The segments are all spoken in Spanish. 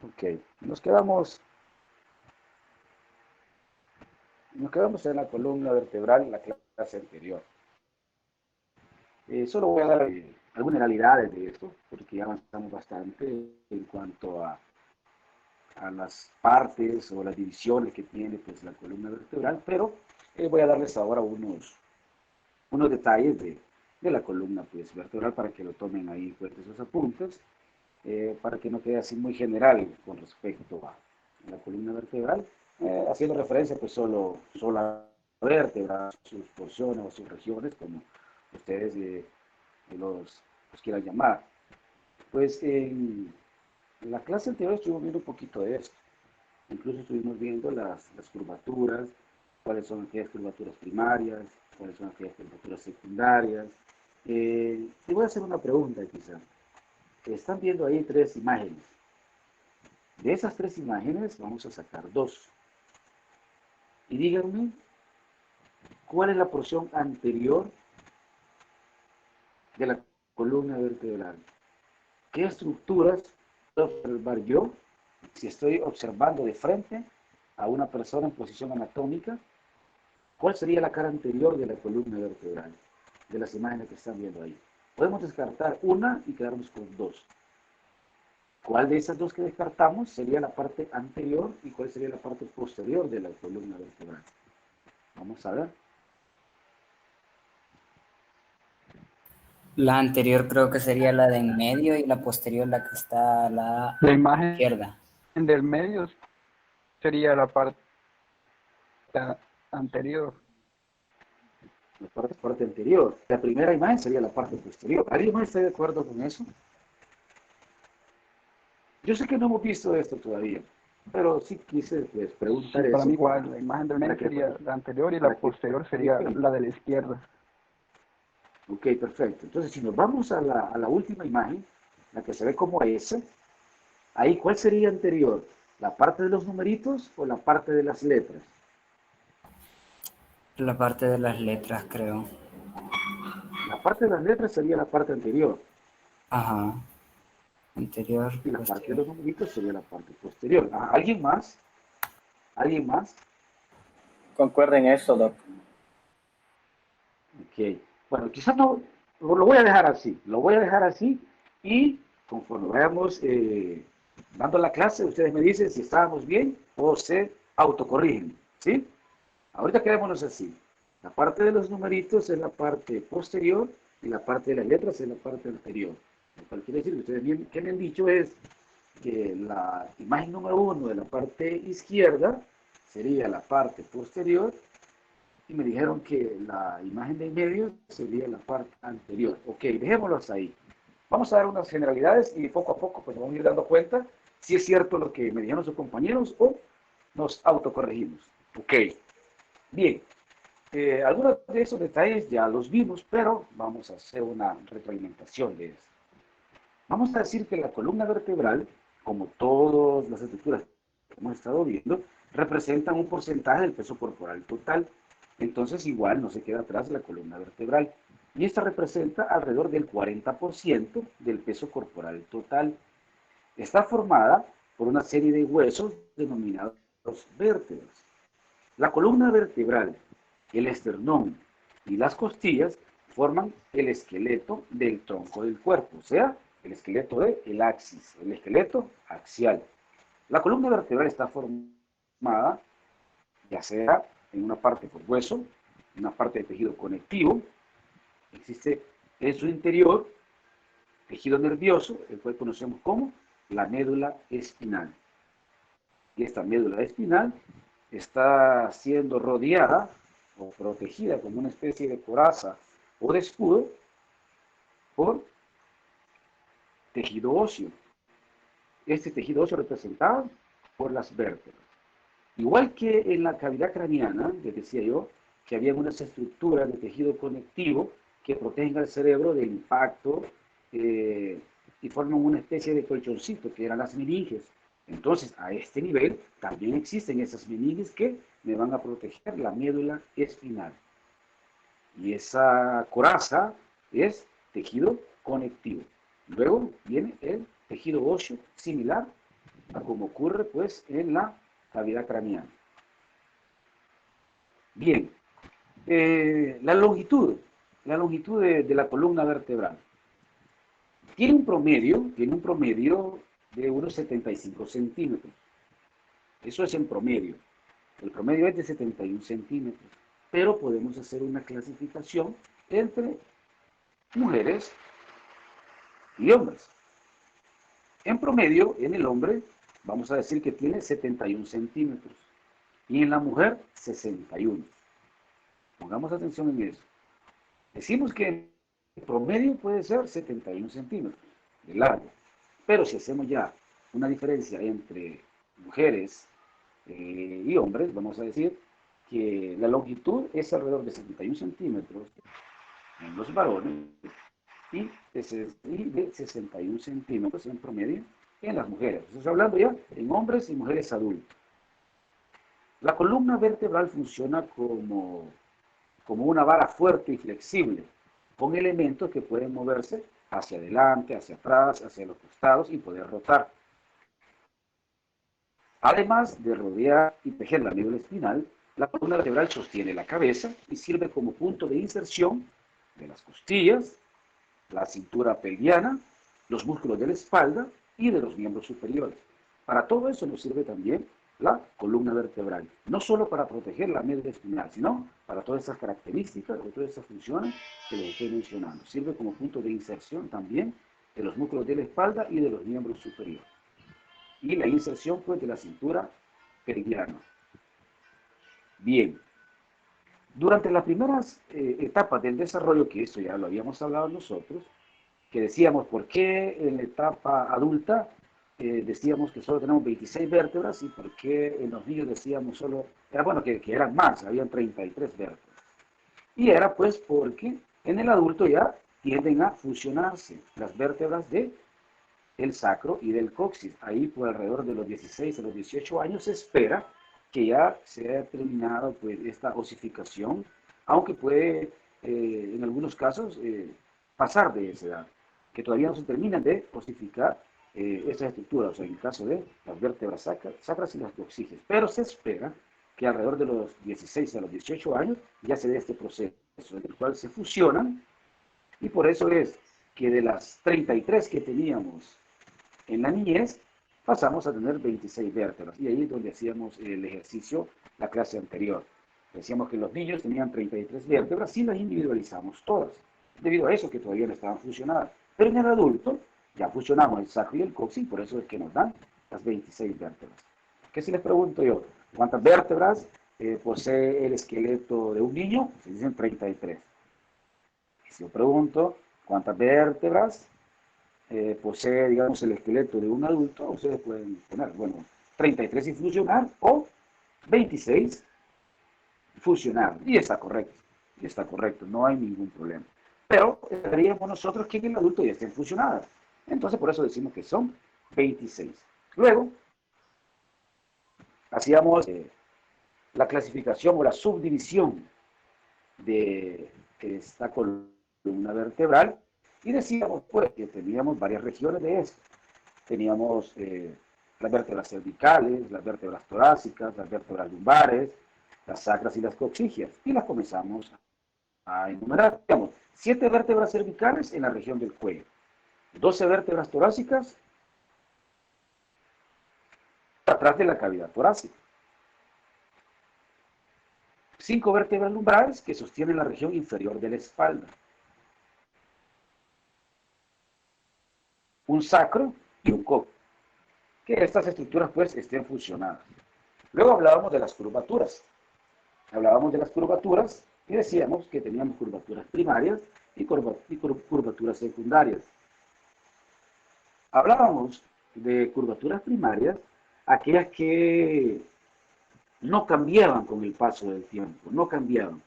Ok, nos quedamos, nos quedamos en la columna vertebral en la clase anterior. Solo voy a dar algunas generalidades de esto, porque ya avanzamos bastante en cuanto a las partes o las divisiones que tiene pues, la columna vertebral, pero voy a darles ahora unos detalles de la columna pues, vertebral para que lo tomen ahí en cuenta esos apuntes, para que no quede así muy general con respecto a la columna vertebral, haciendo referencia pues solo a la vértebra, sus porciones o sus regiones, como ustedes los quieran llamar. Pues en la clase anterior estuvimos viendo un poquito de esto. Incluso estuvimos viendo las curvaturas, cuáles son aquellas curvaturas primarias, cuáles son aquellas curvaturas secundarias. Y voy a hacer una pregunta quizá. Están viendo ahí tres imágenes. De esas tres imágenes vamos a sacar dos. Y díganme, ¿cuál es la porción anterior de la columna vertebral? ¿Qué estructuras puedo observar yo si estoy observando de frente a una persona en posición anatómica? ¿Cuál sería la cara anterior de la columna vertebral de las imágenes que están viendo ahí? Podemos descartar una y quedarnos con dos. ¿Cuál de esas dos que descartamos sería la parte anterior y cuál sería la parte posterior de la columna vertebral? Vamos a ver. La anterior creo que sería la de en medio y la posterior la que está a la La imagen izquierda. del medio sería la parte anterior. La parte anterior. La primera imagen sería la parte posterior. ¿Alguien más está de acuerdo con eso? Yo sé que no hemos visto esto todavía, pero sí quise pues, Sí, preguntar para eso mí igual, la imagen del para medio que, sería la anterior y la para que posterior sería practiquen. la de la izquierda. Ok, perfecto. Entonces, si nos vamos a la última imagen, la que se ve como S, ahí, ¿cuál sería anterior? ¿La parte de los numeritos o la parte de las letras? La parte de las letras, creo. La parte de las letras sería la parte anterior Ajá. Anterior, y la parte de posterior. los numeritos sería la parte posterior. Ah, ¿alguien más? ¿Alguien más? Concuerda en eso, Doc. Ok. Bueno, quizás no, lo voy a dejar así. Lo voy a dejar así y conforme vayamos dando la clase, ustedes me dicen si estábamos bien o se autocorrigen. ¿Sí? Ahorita quedémonos así. La parte de los numeritos es la parte posterior y la parte de las letras es la parte anterior. Lo cual quiere decir que ustedes bien, que me han dicho es que la imagen número uno de la parte izquierda sería la parte posterior y me dijeron que la imagen de en medio sería la parte anterior. Ok, dejémoslo hasta ahí. Vamos a dar unas generalidades y poco a poco pues vamos a ir dando cuenta si es cierto lo que me dijeron sus compañeros o nos autocorregimos. Ok, bien. Algunos de esos detalles ya los vimos, pero vamos a hacer una retroalimentación de eso. Vamos a decir que la columna vertebral, como todas las estructuras que hemos estado viendo, representan un porcentaje del peso corporal total. Entonces, igual no se queda atrás la columna vertebral. Y esta representa alrededor del 40% del peso corporal total. Está formada por una serie de huesos denominados vértebras. La columna vertebral, el esternón y las costillas forman el esqueleto del tronco del cuerpo, o sea, el esqueleto del axis, el esqueleto axial. La columna vertebral está formada ya sea en una parte por hueso, en una parte de tejido conectivo, existe en su interior tejido nervioso, el cual conocemos como la médula espinal. Y esta médula espinal está siendo rodeada o protegida como una especie de coraza o de escudo por tejido óseo. Este tejido óseo representado por las vértebras. Igual que en la cavidad craneana, les decía yo, que había unas estructuras de tejido conectivo que protegen al cerebro del impacto y forman una especie de colchoncito que eran las meninges. Entonces, a este nivel también existen esas meninges que me van a proteger la médula espinal. Y esa coraza es tejido conectivo. Luego viene el tejido óseo similar a como ocurre pues en la cavidad craneal. Bien, la longitud de la columna vertebral tiene un promedio de unos 75 centímetros. Eso es en promedio. El promedio es de 71 centímetros. Pero podemos hacer una clasificación entre mujeres y hombres. En promedio, en el hombre, vamos a decir que tiene 71 centímetros. Y en la mujer, 61. Pongamos atención en eso. Decimos que el promedio puede ser 71 centímetros de largo. Pero si hacemos ya una diferencia entre mujeres y hombres, vamos a decir que la longitud es alrededor de 71 centímetros en los varones y de 61 centímetros en promedio en las mujeres. Estamos hablando ya en hombres y mujeres adultos. La columna vertebral funciona como una vara fuerte y flexible, con elementos que pueden moverse hacia adelante, hacia atrás, hacia los costados y poder rotar. Además de rodear y tejer la médula espinal, la columna vertebral sostiene la cabeza y sirve como punto de inserción de las costillas, la cintura pelviana, los músculos de la espalda y de los miembros superiores. Para todo eso nos sirve también la columna vertebral, no solo para proteger la médula espinal, sino para todas esas características, o todas esas funciones que les estoy mencionando. Sirve como punto de inserción también de los músculos de la espalda y de los miembros superiores. Y la inserción pues de la cintura pelviana. Bien, durante las primeras etapas del desarrollo, que esto ya lo habíamos hablado nosotros, que decíamos por qué en la etapa adulta decíamos que solo tenemos 26 vértebras y por qué en los niños decíamos solo, que eran más, habían 33 vértebras. Y era pues porque en el adulto ya tienden a fusionarse las vértebras del sacro y del coxis. Ahí por alrededor de los 16 a los 18 años se espera que ya se haya terminado pues esta osificación, aunque puede en algunos casos pasar de esa edad, que todavía no se terminan de osificar estas estructuras, o sea, en el caso de las vértebras sacras y las coxígeas. Pero se espera que alrededor de los 16 a los 18 años ya se dé este proceso, en el cual se fusionan, y por eso es que de las 33 que teníamos en la niñez, pasamos a tener 26 vértebras. Y ahí es donde hacíamos el ejercicio, la clase anterior. Decíamos que los niños tenían 33 vértebras y las individualizamos todas, debido a eso que todavía no estaban fusionadas. Pero en el adulto ya fusionamos el sacro y el coxis, por eso es que nos dan las 26 vértebras. ¿Qué si les pregunto yo? ¿Cuántas vértebras posee el esqueleto de un niño? Se dicen 33. Y si yo pregunto, ¿cuántas vértebras posee, digamos, el esqueleto de un adulto? Ustedes pueden poner, 33 sin fusionar o 26 fusionar. Y está correcto, no hay ningún problema. Pero esperaríamos nosotros que en el adulto ya estén fusionadas. Entonces, por eso decimos que son 26. Luego, hacíamos la clasificación o la subdivisión de esta columna vertebral y decíamos pues que teníamos varias regiones de esto. Teníamos las vértebras cervicales, las vértebras torácicas, las vértebras lumbares, las sacras y las coxígeas, y las comenzamos a enumerar. Digamos, 7 vértebras cervicales en la región del cuello, 12 vértebras torácicas atrás de la cavidad torácica, 5 vértebras lumbares que sostienen la región inferior de la espalda, un sacro y un coxis, que estas estructuras pues estén fusionadas. Luego hablábamos de las curvaturas. Y decíamos que teníamos curvaturas primarias y curvaturas secundarias. Hablábamos de curvaturas primarias, aquellas que no cambiaban con el paso del tiempo, no cambiaban.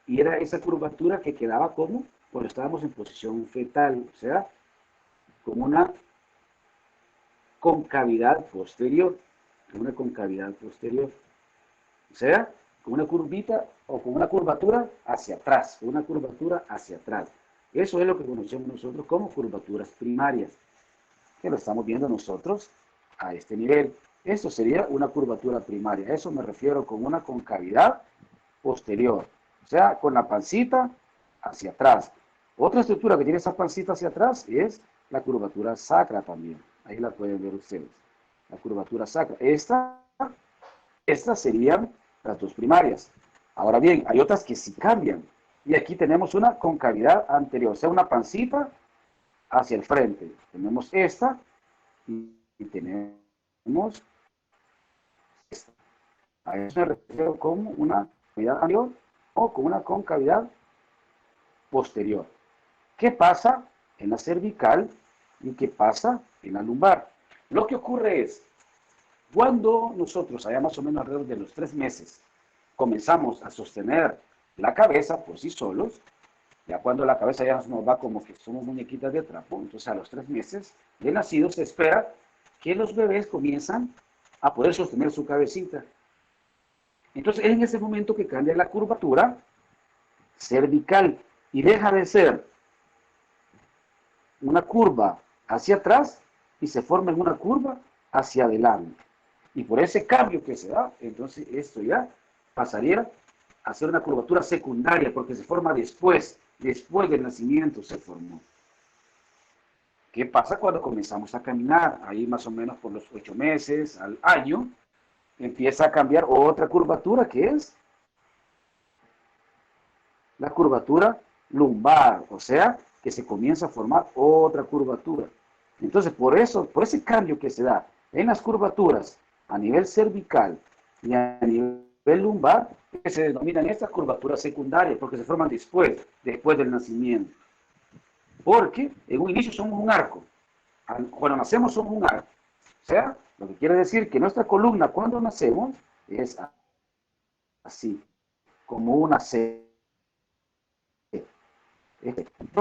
Y era esa curvatura que quedaba como cuando estábamos en posición fetal, o sea, como una concavidad posterior, o sea, con una curvita o con una curvatura hacia atrás, Eso es lo que conocemos nosotros como curvaturas primarias, que lo estamos viendo nosotros a este nivel. Esto sería una curvatura primaria. A eso me refiero con una concavidad posterior. O sea, con la pancita hacia atrás. Otra estructura que tiene esa pancita hacia atrás es la curvatura sacra también. Ahí la pueden ver ustedes. La curvatura sacra. Estas serían las dos primarias. Ahora bien, hay otras que sí cambian. Y aquí tenemos una concavidad anterior, o sea, una pancita hacia el frente. Tenemos esta y tenemos esta. A eso me refiero como una concavidad anterior o con una concavidad posterior. ¿Qué pasa en la cervical y qué pasa en la lumbar? Lo que ocurre es, cuando nosotros, allá más o menos alrededor de los 3 meses, comenzamos a sostener la cabeza por sí solos, ya cuando la cabeza ya nos va como que somos muñequitas de trapo, entonces a los 3 meses de nacidos se espera que los bebés comienzan a poder sostener su cabecita. Entonces es en ese momento que cambia la curvatura cervical y deja de ser una curva hacia atrás y se forma en una curva hacia adelante. Y por ese cambio que se da, entonces esto ya pasaría a ser una curvatura secundaria, porque se forma después del nacimiento se formó. ¿Qué pasa cuando comenzamos a caminar? Ahí más o menos por los 8 meses, al año, empieza a cambiar otra curvatura, que es la curvatura lumbar, o sea, que se comienza a formar otra curvatura. Entonces, por ese cambio que se da en las curvaturas a nivel cervical y a nivel lumbar, que se denominan estas curvaturas secundarias, porque se forman después del nacimiento. Porque en un inicio somos un arco. Cuando nacemos somos un arco. O sea, lo que quiere decir que nuestra columna cuando nacemos es así, como una C.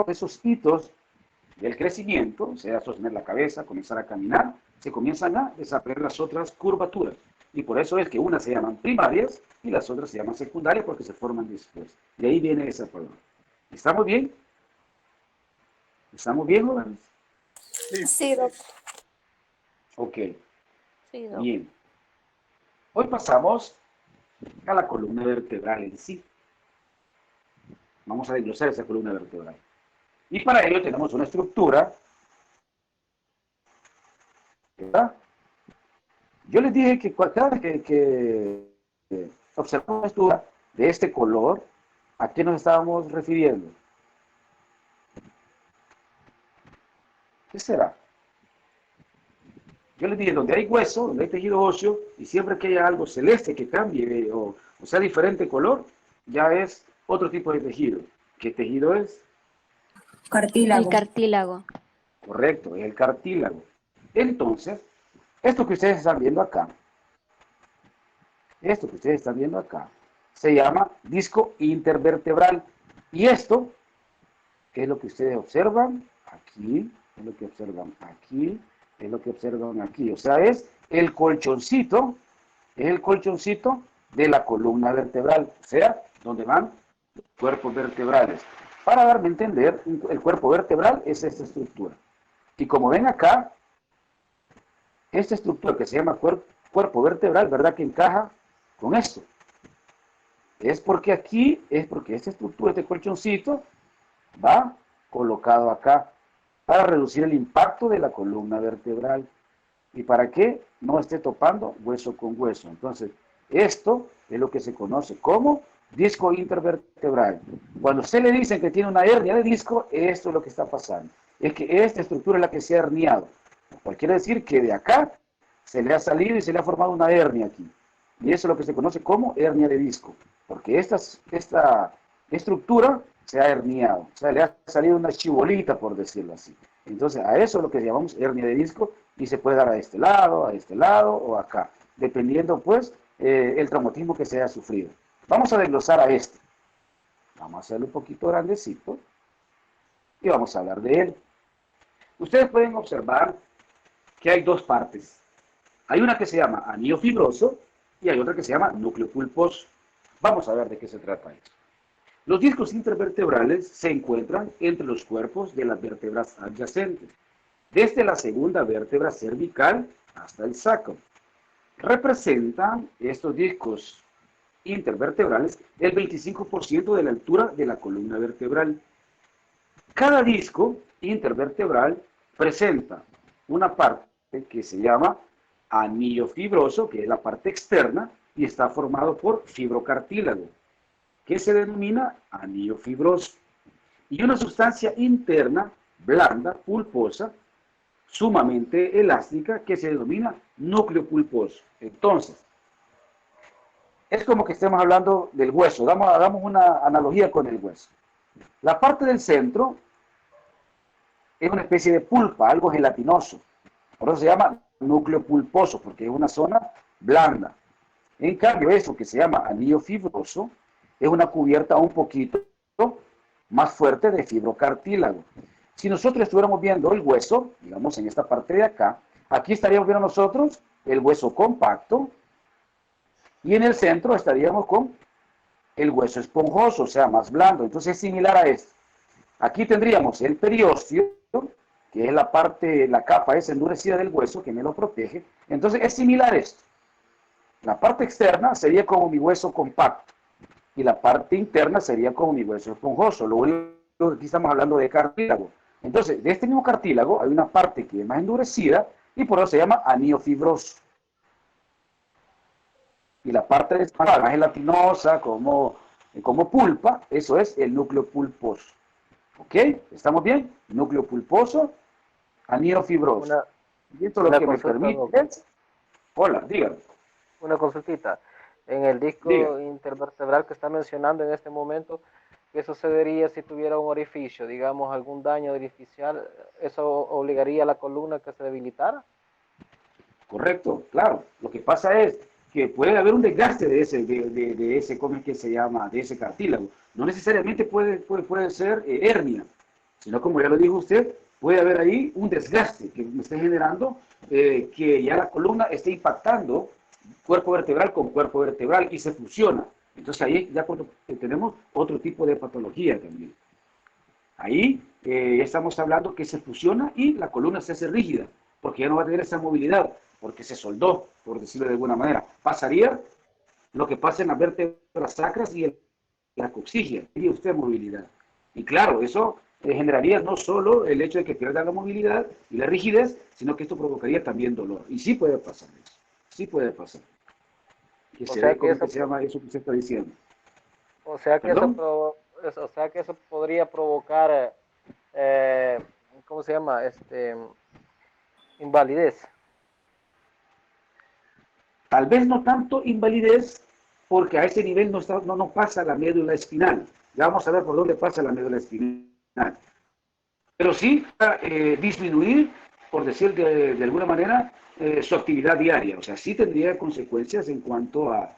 Esos hitos del crecimiento, o sea, sostener la cabeza, comenzar a caminar, se comienzan a desaparecer las otras curvaturas. Y por eso es que unas se llaman primarias y las otras se llaman secundarias porque se forman después. De ahí viene esa palabra. ¿Estamos bien? ¿Estamos bien, jóvenes? Sí, doctor. Ok, Sí, doctor. bien. Hoy pasamos a la columna vertebral en sí. Vamos a desglosar esa columna vertebral. Y para ello tenemos una estructura, ¿verdad? Yo les dije que cada vez que observamos una estructura de este color, ¿a qué nos estábamos refiriendo? ¿Qué será? Yo les dije, donde hay hueso, donde hay tejido óseo, y siempre que haya algo celeste que cambie o sea diferente color, ya es otro tipo de tejido. ¿Qué tejido es? Cartílago. El cartílago. Correcto, es el cartílago. Entonces, esto que ustedes están viendo acá, se llama disco intervertebral. Y esto, que es lo que ustedes observan aquí, es lo que observan aquí, es lo que observan aquí. O sea, es el colchoncito de la columna vertebral, o sea, donde van los cuerpos vertebrales. Para darme a entender, el cuerpo vertebral es esta estructura. Y como ven acá, esta estructura que se llama cuerpo vertebral, ¿verdad? Que encaja con esto. Es porque esta estructura, este colchoncito, va colocado acá para reducir el impacto de la columna vertebral. ¿Y para qué? No esté topando hueso con hueso. Entonces, esto es lo que se conoce como disco intervertebral. Cuando usted le dicen que tiene una hernia de disco, esto es lo que está pasando. Es que esta estructura es la que se ha herniado. Lo cual quiere decir que de acá se le ha salido y se le ha formado una hernia aquí. Y eso es lo que se conoce como hernia de disco. Porque esta estructura se ha herniado. O sea, le ha salido una chibolita, por decirlo así. Entonces, a eso es lo que llamamos hernia de disco y se puede dar a este lado o acá, dependiendo, pues, el traumatismo que se haya sufrido. Vamos a desglosar a este. Vamos a hacerlo un poquito grandecito y vamos a hablar de él. Ustedes pueden observar que hay dos partes. Hay una que se llama anillo fibroso y hay otra que se llama núcleo pulposo. Vamos a ver de qué se trata esto. Los discos intervertebrales se encuentran entre los cuerpos de las vértebras adyacentes, desde la segunda vértebra cervical hasta el sacro. Representan estos discos intervertebrales el 25% de la altura de la columna vertebral. Cada disco intervertebral presenta una parte que se llama anillo fibroso, que es la parte externa, y está formado por fibrocartílago, que se denomina anillo fibroso, y una sustancia interna, blanda, pulposa, sumamente elástica, que se denomina núcleo pulposo. Entonces, es como que estemos hablando del hueso. Hagamos una analogía con el hueso. La parte del centro es una especie de pulpa, algo gelatinoso. Por eso se llama núcleo pulposo, porque es una zona blanda. En cambio, eso que se llama anillo fibroso es una cubierta un poquito más fuerte de fibrocartílago. Si nosotros estuviéramos viendo el hueso, digamos en esta parte de acá, aquí estaríamos viendo nosotros el hueso compacto y en el centro estaríamos con el hueso esponjoso, o sea, más blando. Entonces es similar a esto. Aquí tendríamos el periósteo, que es la parte, la capa es endurecida del hueso que me lo protege. Entonces es similar a esto. La parte externa sería como mi hueso compacto y la parte interna sería como mi hueso esponjoso. Lo único que aquí estamos hablando de cartílago. Entonces, de este mismo cartílago hay una parte que es más endurecida y por eso se llama anillo fibroso. Y la parte de más gelatinosa, como pulpa, eso es el núcleo pulposo. ¿Ok? ¿Estamos bien? Núcleo pulposo, anillo fibroso. Y esto lo que me permite es... Hola, dígame. Una consultita. En el disco intervertebral que está mencionando en este momento, ¿qué sucedería si tuviera un orificio, digamos algún daño orificial? ¿Eso obligaría a la columna a que se debilitara? Correcto, claro. Lo que pasa es que puede haber un desgaste de ese, ¿cómo es que se llama? De ese cartílago. No necesariamente puede ser hernia, sino como ya lo dijo usted, puede haber ahí un desgaste que me esté generando que ya la columna esté impactando cuerpo vertebral con cuerpo vertebral y se fusiona. Entonces ahí ya tenemos otro tipo de patología también. Ahí estamos hablando que se fusiona y la columna se hace rígida, porque ya no va a tener esa movilidad, porque se soldó, por decirlo de alguna manera. Pasaría lo que pasa en las vértebras sacras y la coxigia, tendría usted movilidad. Y claro, eso generaría no solo el hecho de que pierda la movilidad y la rigidez, sino que esto provocaría también dolor. Y sí puede pasar eso. Sí puede pasar. Que se ve como que se llama eso que usted está diciendo. O sea que eso podría provocar, ¿cómo se llama? Invalidez. Tal vez no tanto invalidez, porque a ese nivel no pasa la médula espinal. Ya vamos a ver por dónde pasa la médula espinal. Pero sí disminuir, por decir de alguna manera, su actividad diaria. O sea, sí tendría consecuencias en cuanto a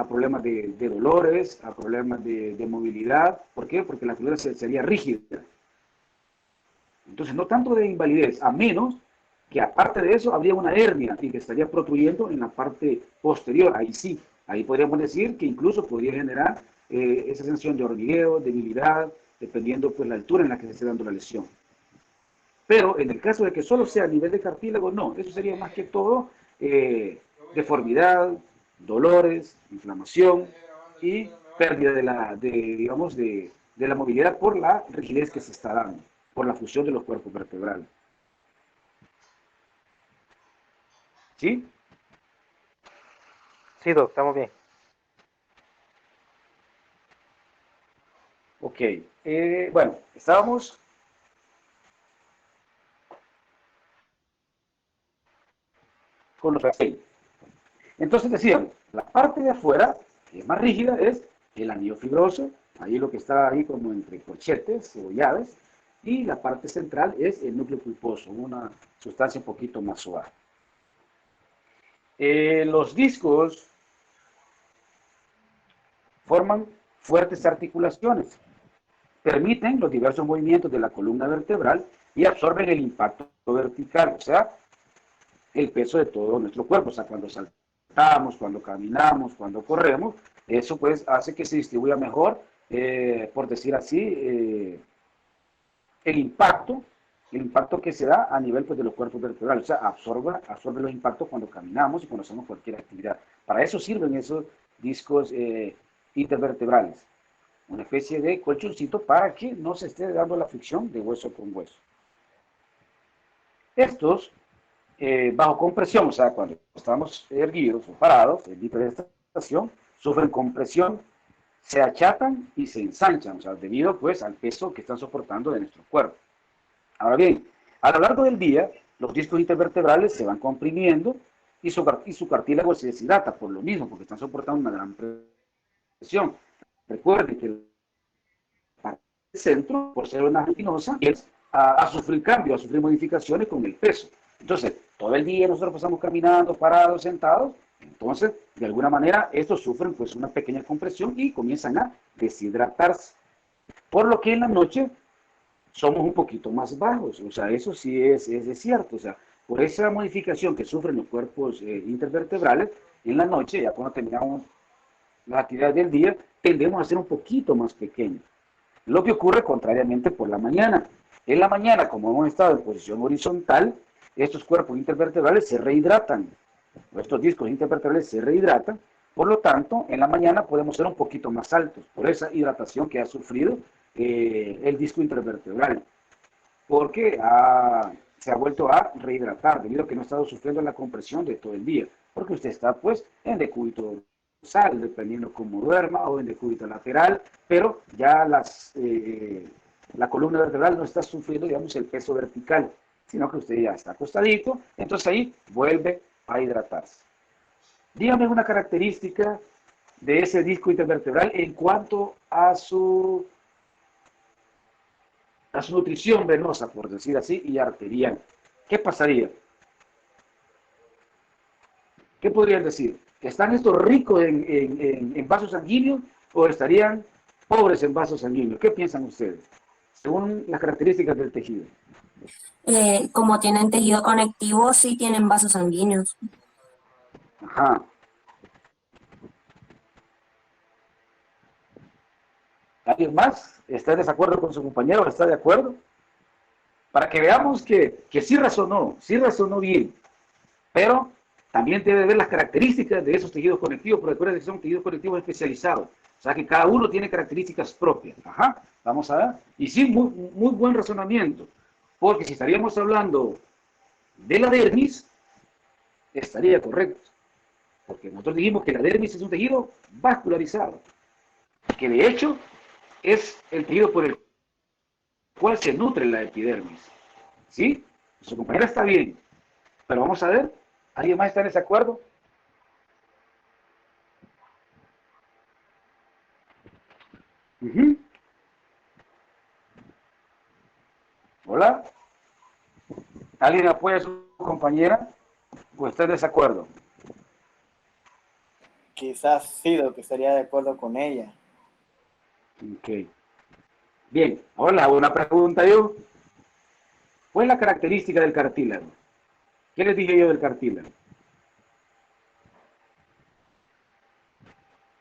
problemas de dolores, a problemas de movilidad. ¿Por qué? Porque la columna sería rígida. Entonces, no tanto de invalidez, a menos que aparte de eso habría una hernia y que estaría protruyendo en la parte posterior. Ahí sí, ahí podríamos decir que incluso podría generar esa sensación de hormigueo, debilidad, dependiendo pues la altura en la que se esté dando la lesión. Pero en el caso de que solo sea a nivel de cartílago, no, eso sería más que todo deformidad, dolores, inflamación y pérdida digamos, de la movilidad por la rigidez que se está dando, por la fusión de los cuerpos vertebrales. ¿Sí? Sí, Doc, estamos bien. Ok. Bueno, estábamos... con los racimos. Entonces decíamos, la parte de afuera, que es más rígida, es el anillo fibroso, ahí lo que está ahí como entre corchetes o llaves, y la parte central es el núcleo pulposo, una sustancia un poquito más suave. Los discos forman fuertes articulaciones, permiten los diversos movimientos de la columna vertebral y absorben el impacto vertical, o sea, el peso de todo nuestro cuerpo. O sea, cuando saltamos, cuando caminamos, cuando corremos, eso pues hace que se distribuya mejor, por decir así, el impacto el impacto que se da a nivel pues, de los cuerpos vertebrales, o sea, absorbe los impactos cuando caminamos y cuando hacemos cualquier actividad. Para eso sirven esos discos intervertebrales, una especie de colchoncito para que no se esté dando la fricción de hueso con hueso. Estos, bajo compresión, o sea, cuando estamos erguidos o parados, en hiperestación, sufren compresión, se achatan y se ensanchan, o sea, debido pues al peso que están soportando de nuestro cuerpo. Ahora bien, a lo largo del día, los discos intervertebrales se van comprimiendo y su cartílago se deshidrata por lo mismo, porque están soportando una gran presión. Recuerden que el centro, por ser una gelatinosa, es a sufrir cambios, a sufrir modificaciones con el peso. Entonces, todo el día nosotros pasamos caminando, parados, sentados, entonces, de alguna manera, estos sufren pues una pequeña compresión y comienzan a deshidratarse. Por lo que en la noche somos un poquito más bajos, o sea, eso sí es cierto, o sea, por esa modificación que sufren los cuerpos intervertebrales, en la noche, ya cuando terminamos la actividad del día, tendemos a ser un poquito más pequeños. Lo que ocurre contrariamente por la mañana. En la mañana, como hemos estado en posición horizontal, estos cuerpos intervertebrales se rehidratan, estos discos intervertebrales se rehidratan, por lo tanto, en la mañana podemos ser un poquito más altos, por esa hidratación que ha sufrido el disco intervertebral, porque se ha vuelto a rehidratar debido a que no ha estado sufriendo la compresión de todo el día, porque usted está pues en decúbito dorsal, dependiendo cómo duerma, o en decúbito lateral, pero ya la columna vertebral no está sufriendo, digamos, el peso vertical, sino que usted ya está acostadito, entonces ahí vuelve a hidratarse. Dígame una característica de ese disco intervertebral en cuanto a su nutrición venosa, por decir así, y arterial. ¿Qué pasaría? ¿Qué podrían decir? ¿Están estos ricos en vasos sanguíneos o estarían pobres en vasos sanguíneos? ¿Qué piensan ustedes? Según las características del tejido. Como tienen tejido conectivo, sí tienen vasos sanguíneos. Ajá. ¿Alguien más está en desacuerdo con su compañero o está de acuerdo? Para que veamos que sí razonó bien, pero también debe ver las características de esos tejidos conectivos, porque recuerden que son tejidos conectivos especializados, o sea que cada uno tiene características propias. Ajá, vamos a ver. Y sí, muy buen razonamiento, porque si estaríamos hablando de la dermis, estaría correcto, porque nosotros dijimos que la dermis es un tejido vascularizado, que de hecho es el tejido por el cual se nutre la epidermis. ¿Sí? Su compañera está bien, pero vamos a ver, ¿alguien más está en desacuerdo? Hola. ¿Alguien apoya a su compañera o está en desacuerdo? Quizás sí, lo que estaría de acuerdo con ella. Ok. Bien, ahora le hago una pregunta yo. ¿Cuál es la característica del cartílago? ¿Qué les dije yo del cartílago?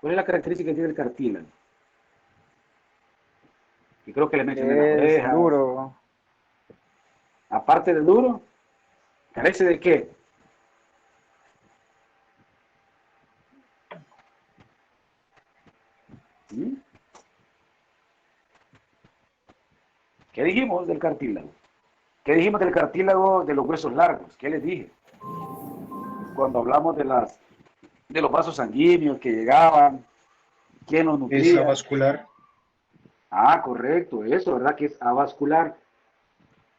¿Cuál es la característica que tiene el cartílago? Y creo que le mencioné las orejas. Duro. Aparte de duro, ¿carece de qué? ¿Mm? ¿Qué dijimos del cartílago? ¿Qué dijimos del cartílago de los huesos largos? ¿Qué les dije? Cuando hablamos de los vasos sanguíneos que llegaban, ¿quién los nutría? Es avascular. Ah, correcto, eso, ¿verdad? Que es avascular.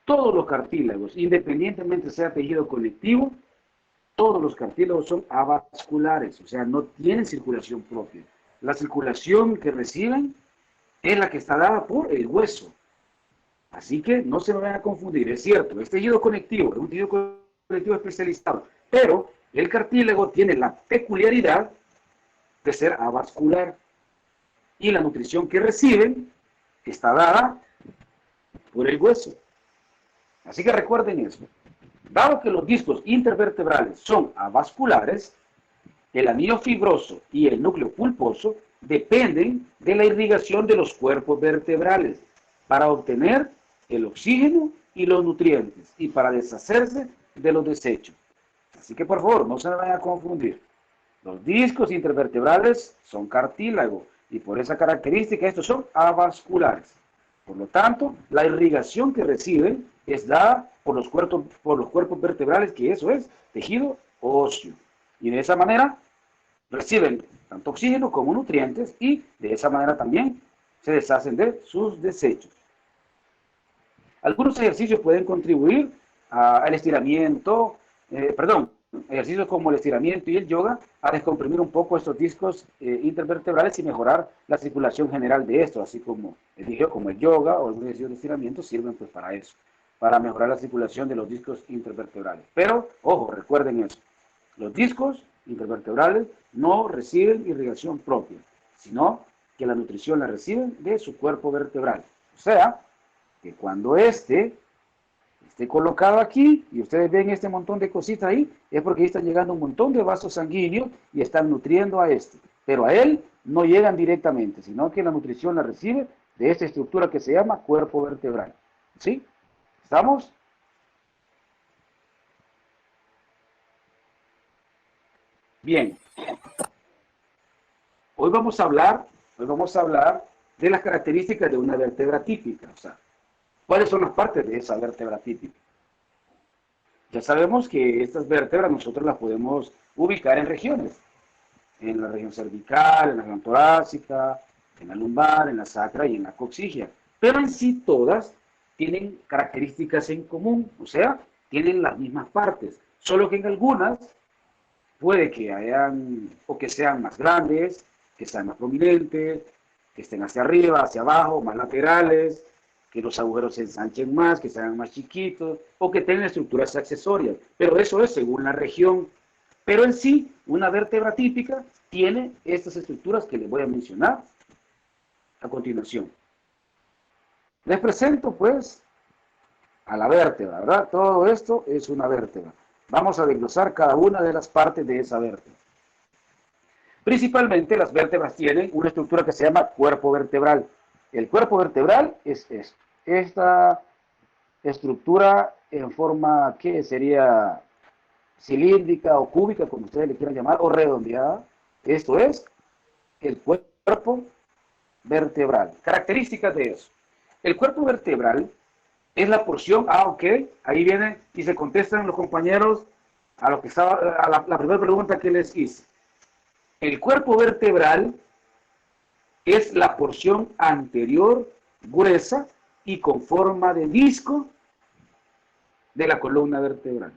Todos los cartílagos, independientemente sea tejido conectivo, todos los cartílagos son avasculares, o sea, no tienen circulación propia. La circulación que reciben es la que está dada por el hueso. Así que no se me van a confundir, es cierto, es tejido conectivo, es un tejido conectivo especializado, pero el cartílago tiene la peculiaridad de ser avascular y la nutrición que reciben está dada por el hueso. Así que recuerden eso. Dado que los discos intervertebrales son avasculares, el anillo fibroso y el núcleo pulposo dependen de la irrigación de los cuerpos vertebrales para obtener el oxígeno y los nutrientes y para deshacerse de los desechos. Así que por favor, no se me vayan a confundir. Los discos intervertebrales son cartílago y por esa característica estos son avasculares. Por lo tanto, la irrigación que reciben es dada por los cuerpos vertebrales, que eso es tejido óseo. Y de esa manera reciben tanto oxígeno como nutrientes y de esa manera también se deshacen de sus desechos. Algunos ejercicios pueden contribuir al estiramiento, ejercicios como el estiramiento y el yoga, a descomprimir un poco estos discos intervertebrales y mejorar la circulación general de estos, así como les dije, como el yoga o algunos ejercicios de estiramiento sirven pues para eso, para mejorar la circulación de los discos intervertebrales. Pero, ojo, recuerden eso, los discos intervertebrales no reciben irrigación propia, sino que la nutrición la reciben de su cuerpo vertebral. O sea, que cuando esté colocado aquí y ustedes ven este montón de cositas ahí, es porque ahí están llegando un montón de vasos sanguíneos y están nutriendo a este. Pero a él no llegan directamente, sino que la nutrición la recibe de esta estructura que se llama cuerpo vertebral. ¿Sí? ¿Estamos? Bien. Hoy vamos a hablar de las características de una vértebra típica. O sea, ¿cuáles son las partes de esa vértebra típica? Ya sabemos que estas vértebras nosotros las podemos ubicar en regiones. En la región cervical, en la región torácica, en la lumbar, en la sacra y en la coxigia. Pero en sí todas tienen características en común, o sea, tienen las mismas partes. Solo que en algunas puede que hayan, o que sean más grandes, que sean más prominentes, que estén hacia arriba, hacia abajo, más laterales, que los agujeros se ensanchen más, que sean más chiquitos, o que tengan estructuras accesorias. Pero eso es según la región. Pero en sí, una vértebra típica tiene estas estructuras que les voy a mencionar a continuación. Les presento, pues, a la vértebra, ¿verdad? Todo esto es una vértebra. Vamos a desglosar cada una de las partes de esa vértebra. Principalmente, las vértebras tienen una estructura que se llama cuerpo vertebral. El cuerpo vertebral es esto. Esta estructura en forma que sería cilíndrica o cúbica, como ustedes le quieran llamar, o redondeada. Esto es el cuerpo vertebral. Características de eso. El cuerpo vertebral es la porción, ok, ahí viene y se contestan los compañeros a lo que estaba, a la primera pregunta que les hice. El cuerpo vertebral es la porción anterior, gruesa y con forma de disco de la columna vertebral.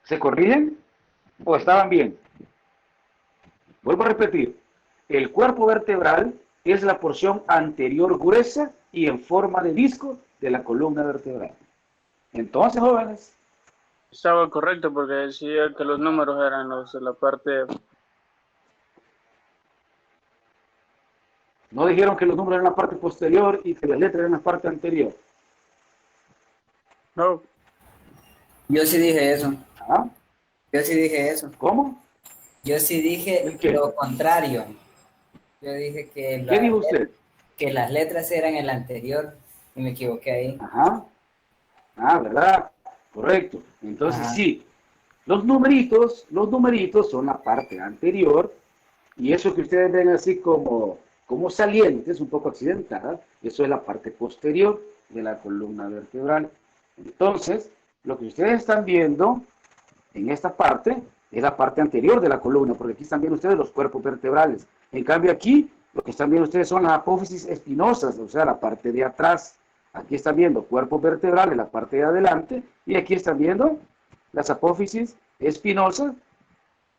¿Se corrigen o estaban bien? Vuelvo a repetir. El cuerpo vertebral es la porción anterior gruesa y en forma de disco de la columna vertebral. Entonces, jóvenes. Estaba correcto porque decía que los números eran los de la parte... No dijeron que los números eran la parte posterior y que las letras eran la parte anterior. No. Yo sí dije eso. ¿Ah? Yo sí dije eso. ¿Cómo? Yo sí dije ¿El qué? lo contrario. Yo dije que, ¿Qué dijo usted? que las letras eran el anterior y me equivoqué ahí. Ajá. Ah, ¿verdad? Correcto. Entonces, Ajá. sí. Los numeritos son la parte anterior y eso que ustedes ven así como salientes, un poco accidentadas, eso es la parte posterior de la columna vertebral. Entonces, lo que ustedes están viendo en esta parte es la parte anterior de la columna, porque aquí están viendo ustedes los cuerpos vertebrales. En cambio aquí, lo que están viendo ustedes son las apófisis espinosas, o sea, la parte de atrás. Aquí están viendo cuerpos vertebrales, la parte de adelante, y aquí están viendo las apófisis espinosas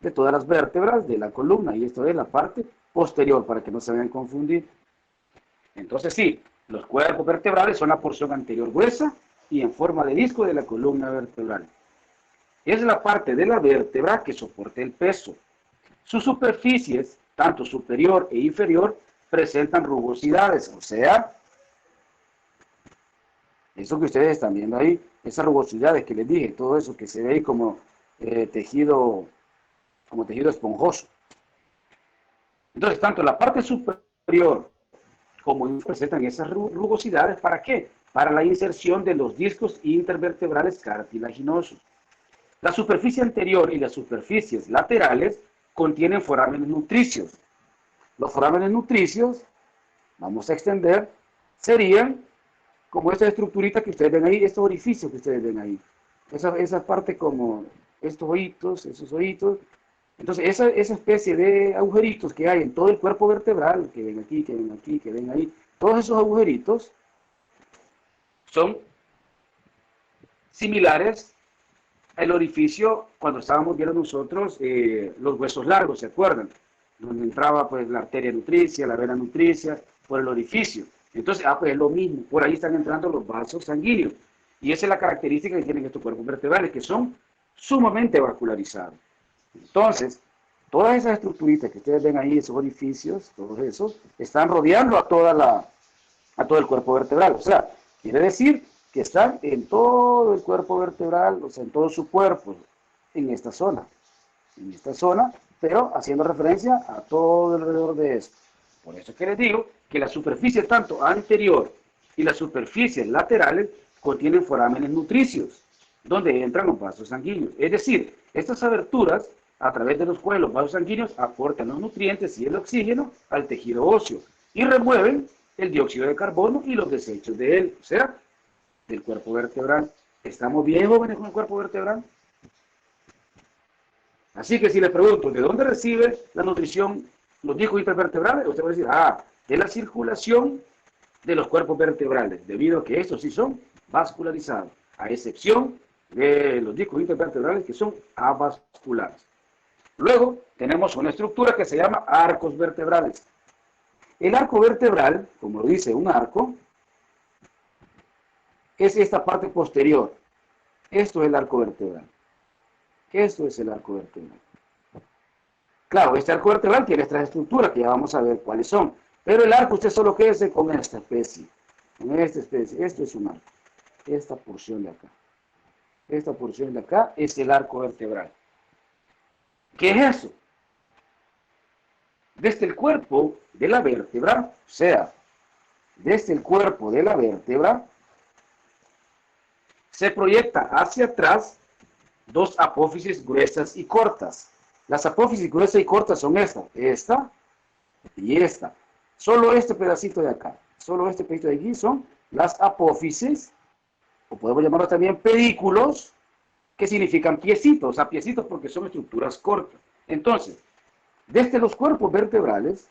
de todas las vértebras de la columna, y esto es la parte posterior, para que no se vayan a confundir. Entonces sí, los cuerpos vertebrales son la porción anterior gruesa y en forma de disco de la columna vertebral. Es la parte de la vértebra que soporta el peso. Sus superficies, tanto superior e inferior, presentan rugosidades, o sea, eso que ustedes están viendo ahí, esas rugosidades que les dije, todo eso que se ve ahí como tejido esponjoso. Entonces, tanto la parte superior como inferior presentan esas rugosidades, ¿para qué? para la inserción de los discos intervertebrales cartilaginosos. La superficie anterior y las superficies laterales contienen forámenes nutricios. Los forámenes nutricios, vamos a extender, serían como esta estructurita que ustedes ven ahí, estos orificios que ustedes ven ahí. Esa parte como estos ojitos, esos ojitos. Entonces, esa especie de agujeritos que hay en todo el cuerpo vertebral, que ven aquí, que ven aquí, que ven ahí, todos esos agujeritos son similares al orificio cuando estábamos viendo nosotros los huesos largos, ¿se acuerdan? Donde entraba pues la arteria nutricia, la vena nutricia, por el orificio. Entonces, pues es lo mismo, por ahí están entrando los vasos sanguíneos. Y esa es la característica que tienen estos cuerpos vertebrales, que son sumamente vascularizados. Entonces, todas esas estructuritas que ustedes ven ahí, esos orificios, todos esos, están rodeando a todo el cuerpo vertebral. O sea, quiere decir que están en todo el cuerpo vertebral, o sea, en todo su cuerpo, en esta zona, pero haciendo referencia a todo alrededor de esto. Por eso es que les digo que la superficie tanto anterior y las superficies laterales contienen forámenes nutricios, donde entran los vasos sanguíneos. Es decir, estas aberturas, a través de los cuales los vasos sanguíneos aportan los nutrientes y el oxígeno al tejido óseo y remueven el dióxido de carbono y los desechos de él, o sea, del cuerpo vertebral. ¿Estamos bien, jóvenes, con el cuerpo vertebral? Así que si les pregunto, ¿de dónde recibe la nutrición los discos intervertebrales? Usted va a decir, de la circulación de los cuerpos vertebrales, debido a que estos sí son vascularizados, a excepción de los discos intervertebrales que son avasculares. Luego tenemos una estructura que se llama arcos vertebrales. El arco vertebral, como lo dice un arco, es esta parte posterior. Esto es el arco vertebral. Esto es el arco vertebral. Claro, este arco vertebral tiene estas estructuras que ya vamos a ver cuáles son. Pero el arco usted solo quédese con esta especie. Con esta especie. Esto es un arco. Esta porción de acá. Esta porción de acá es el arco vertebral. ¿Qué es eso? Desde el cuerpo de la vértebra, o sea, desde el cuerpo de la vértebra, se proyecta hacia atrás dos apófisis gruesas y cortas. Las apófisis gruesas y cortas son esta y esta. Solo este pedacito de acá, solo este pedacito de aquí son las apófisis, o podemos llamarlos también pedículos, que significan piecitos, o sea, piecitos porque son estructuras cortas. Entonces, desde los cuerpos vertebrales,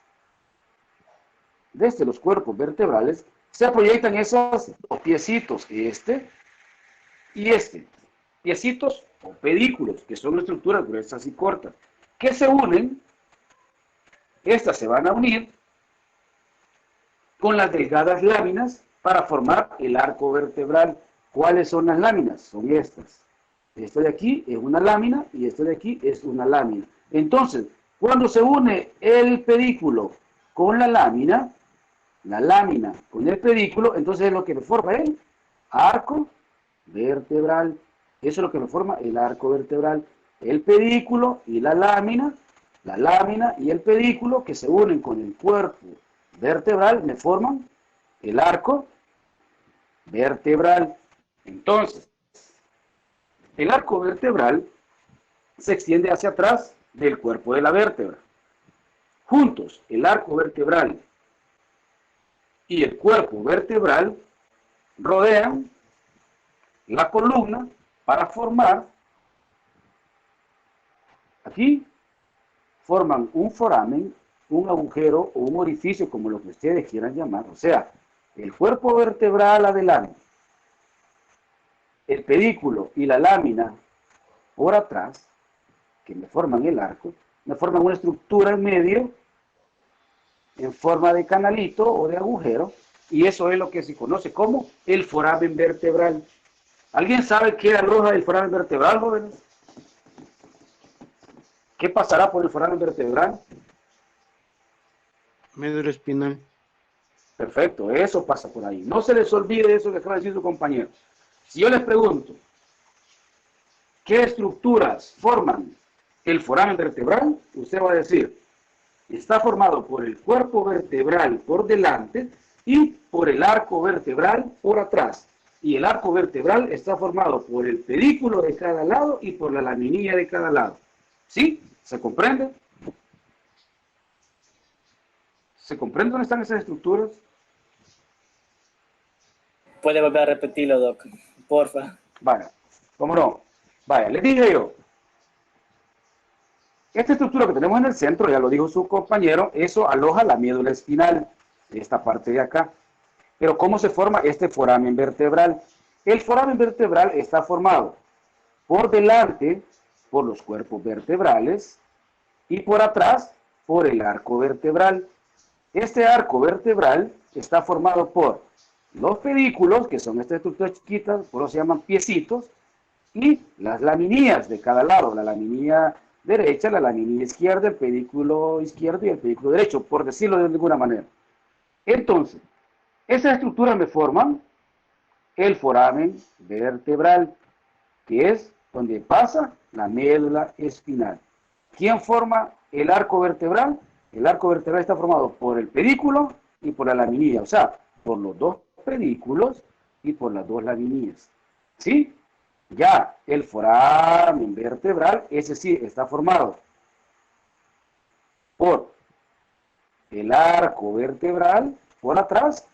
se proyectan esos dos piecitos, este y este. Piecitos o pedículos, que son estructuras gruesas y cortas, que se unen, estas se van a unir con las delgadas láminas para formar el arco vertebral. ¿Cuáles son las láminas? Son estas. Esto de aquí es una lámina y esto de aquí es una lámina. Entonces, cuando se une el pedículo con la lámina con el pedículo, entonces es lo que forma el arco vertebral. Eso es lo que forma el arco vertebral. El pedículo y la lámina y el pedículo que se unen con el cuerpo vertebral me forman el arco vertebral. Entonces, el arco vertebral se extiende hacia atrás del cuerpo de la vértebra. Juntos, el arco vertebral y el cuerpo vertebral rodean la columna para formar, aquí, forman un foramen, un agujero o un orificio, como lo que ustedes quieran llamar. O sea, el cuerpo vertebral adelante, el pedículo y la lámina por atrás, que me forman el arco, me forman una estructura en medio, en forma de canalito o de agujero, y eso es lo que se conoce como el foramen vertebral. ¿Alguien sabe qué arroja el foramen vertebral, jóvenes? ¿Qué pasará por el foramen vertebral? Médula espinal. Perfecto, eso pasa por ahí. No se les olvide eso que acaba de decir su compañero. Si yo les pregunto, ¿qué estructuras forman el foramen vertebral? Usted va a decir, está formado por el cuerpo vertebral por delante y por el arco vertebral por atrás. Y el arco vertebral está formado por el pedículo de cada lado y por la laminilla de cada lado. ¿Sí? ¿Se comprende? ¿Se comprende dónde están esas estructuras? Puede volver a repetirlo, Doc, porfa. Vaya, ¿cómo no? Vaya, les dije yo. Esta estructura que tenemos en el centro, ya lo dijo su compañero, eso aloja la médula espinal, esta parte de acá. Pero ¿cómo se forma este foramen vertebral? El foramen vertebral está formado por delante por los cuerpos vertebrales y por atrás por el arco vertebral. Este arco vertebral está formado por los pedículos, que son estas estructuras chiquitas, por eso se llaman piecitos, y las laminillas de cada lado, la laminilla derecha, la laminilla izquierda, el pedículo izquierdo y el pedículo derecho, por decirlo de alguna manera. Entonces, esas estructuras me forman el foramen vertebral, que es donde pasa la médula espinal. ¿Quién forma el arco vertebral? El arco vertebral está formado por el pedículo y por la laminilla, o sea, por los dos pedículos y por las dos laminillas. ¿Sí? Ya el foramen vertebral, ese sí, está formado por el arco vertebral por atrás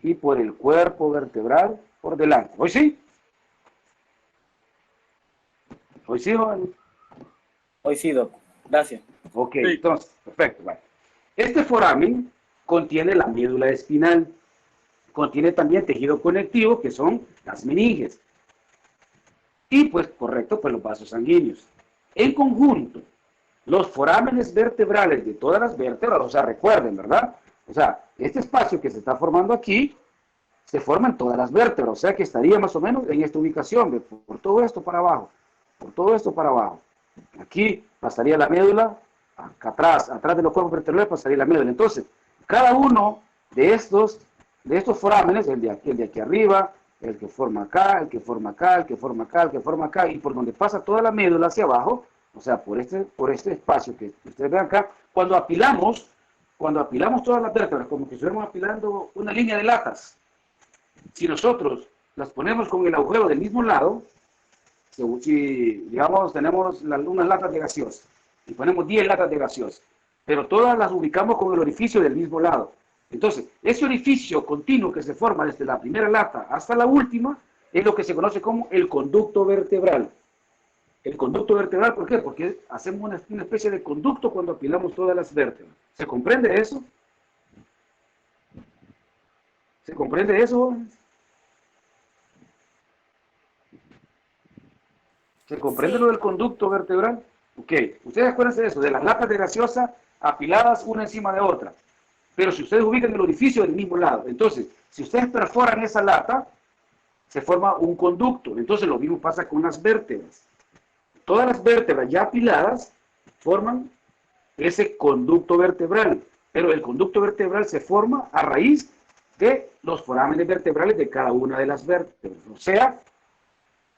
y por el cuerpo vertebral por delante. ¿Hoy sí? ¿Hoy sí, joven? Hoy sí, Doc. Gracias. Ok, Sí. entonces, perfecto. Vale. Este foramen contiene la médula espinal, contiene también tejido conectivo, que son las meninges. Y pues, correcto, pues los vasos sanguíneos. En conjunto, los forámenes vertebrales de todas las vértebras, o sea, recuerden, ¿verdad? O sea, este espacio que se está formando aquí, se forma en todas las vértebras, o sea que estaría más o menos en esta ubicación, por todo esto para abajo, por todo esto para abajo. Aquí pasaría la médula, acá atrás de los cuerpos vertebrales pasaría la médula. Entonces, cada uno de estos forámenes, el de aquí arriba, el que forma acá, el que forma acá, el que forma acá, el que forma acá, y por donde pasa toda la médula hacia abajo, o sea, por este espacio que ustedes ven acá, cuando apilamos todas las vértebras, como que estuviéramos apilando una línea de latas, si nosotros las ponemos con el agujero del mismo lado, si digamos tenemos unas latas de gaseosa, y ponemos 10 latas de gaseosa, pero todas las ubicamos con el orificio del mismo lado. Entonces, ese orificio continuo que se forma desde la primera lata hasta la última, es lo que se conoce como el conducto vertebral. El conducto vertebral, ¿por qué? Porque hacemos una especie de conducto cuando apilamos todas las vértebras. ¿Se comprende eso? ¿Se comprende eso, jóvenes? ¿Se comprende lo del conducto vertebral? Ok, ustedes acuérdense de eso, de las latas de gaseosa apiladas una encima de otra. Pero si ustedes ubican el orificio del mismo lado, entonces, si ustedes perforan esa lata, se forma un conducto. Entonces lo mismo pasa con las vértebras. Todas las vértebras ya apiladas forman ese conducto vertebral. Pero el conducto vertebral se forma a raíz de los forámenes vertebrales de cada una de las vértebras. O sea,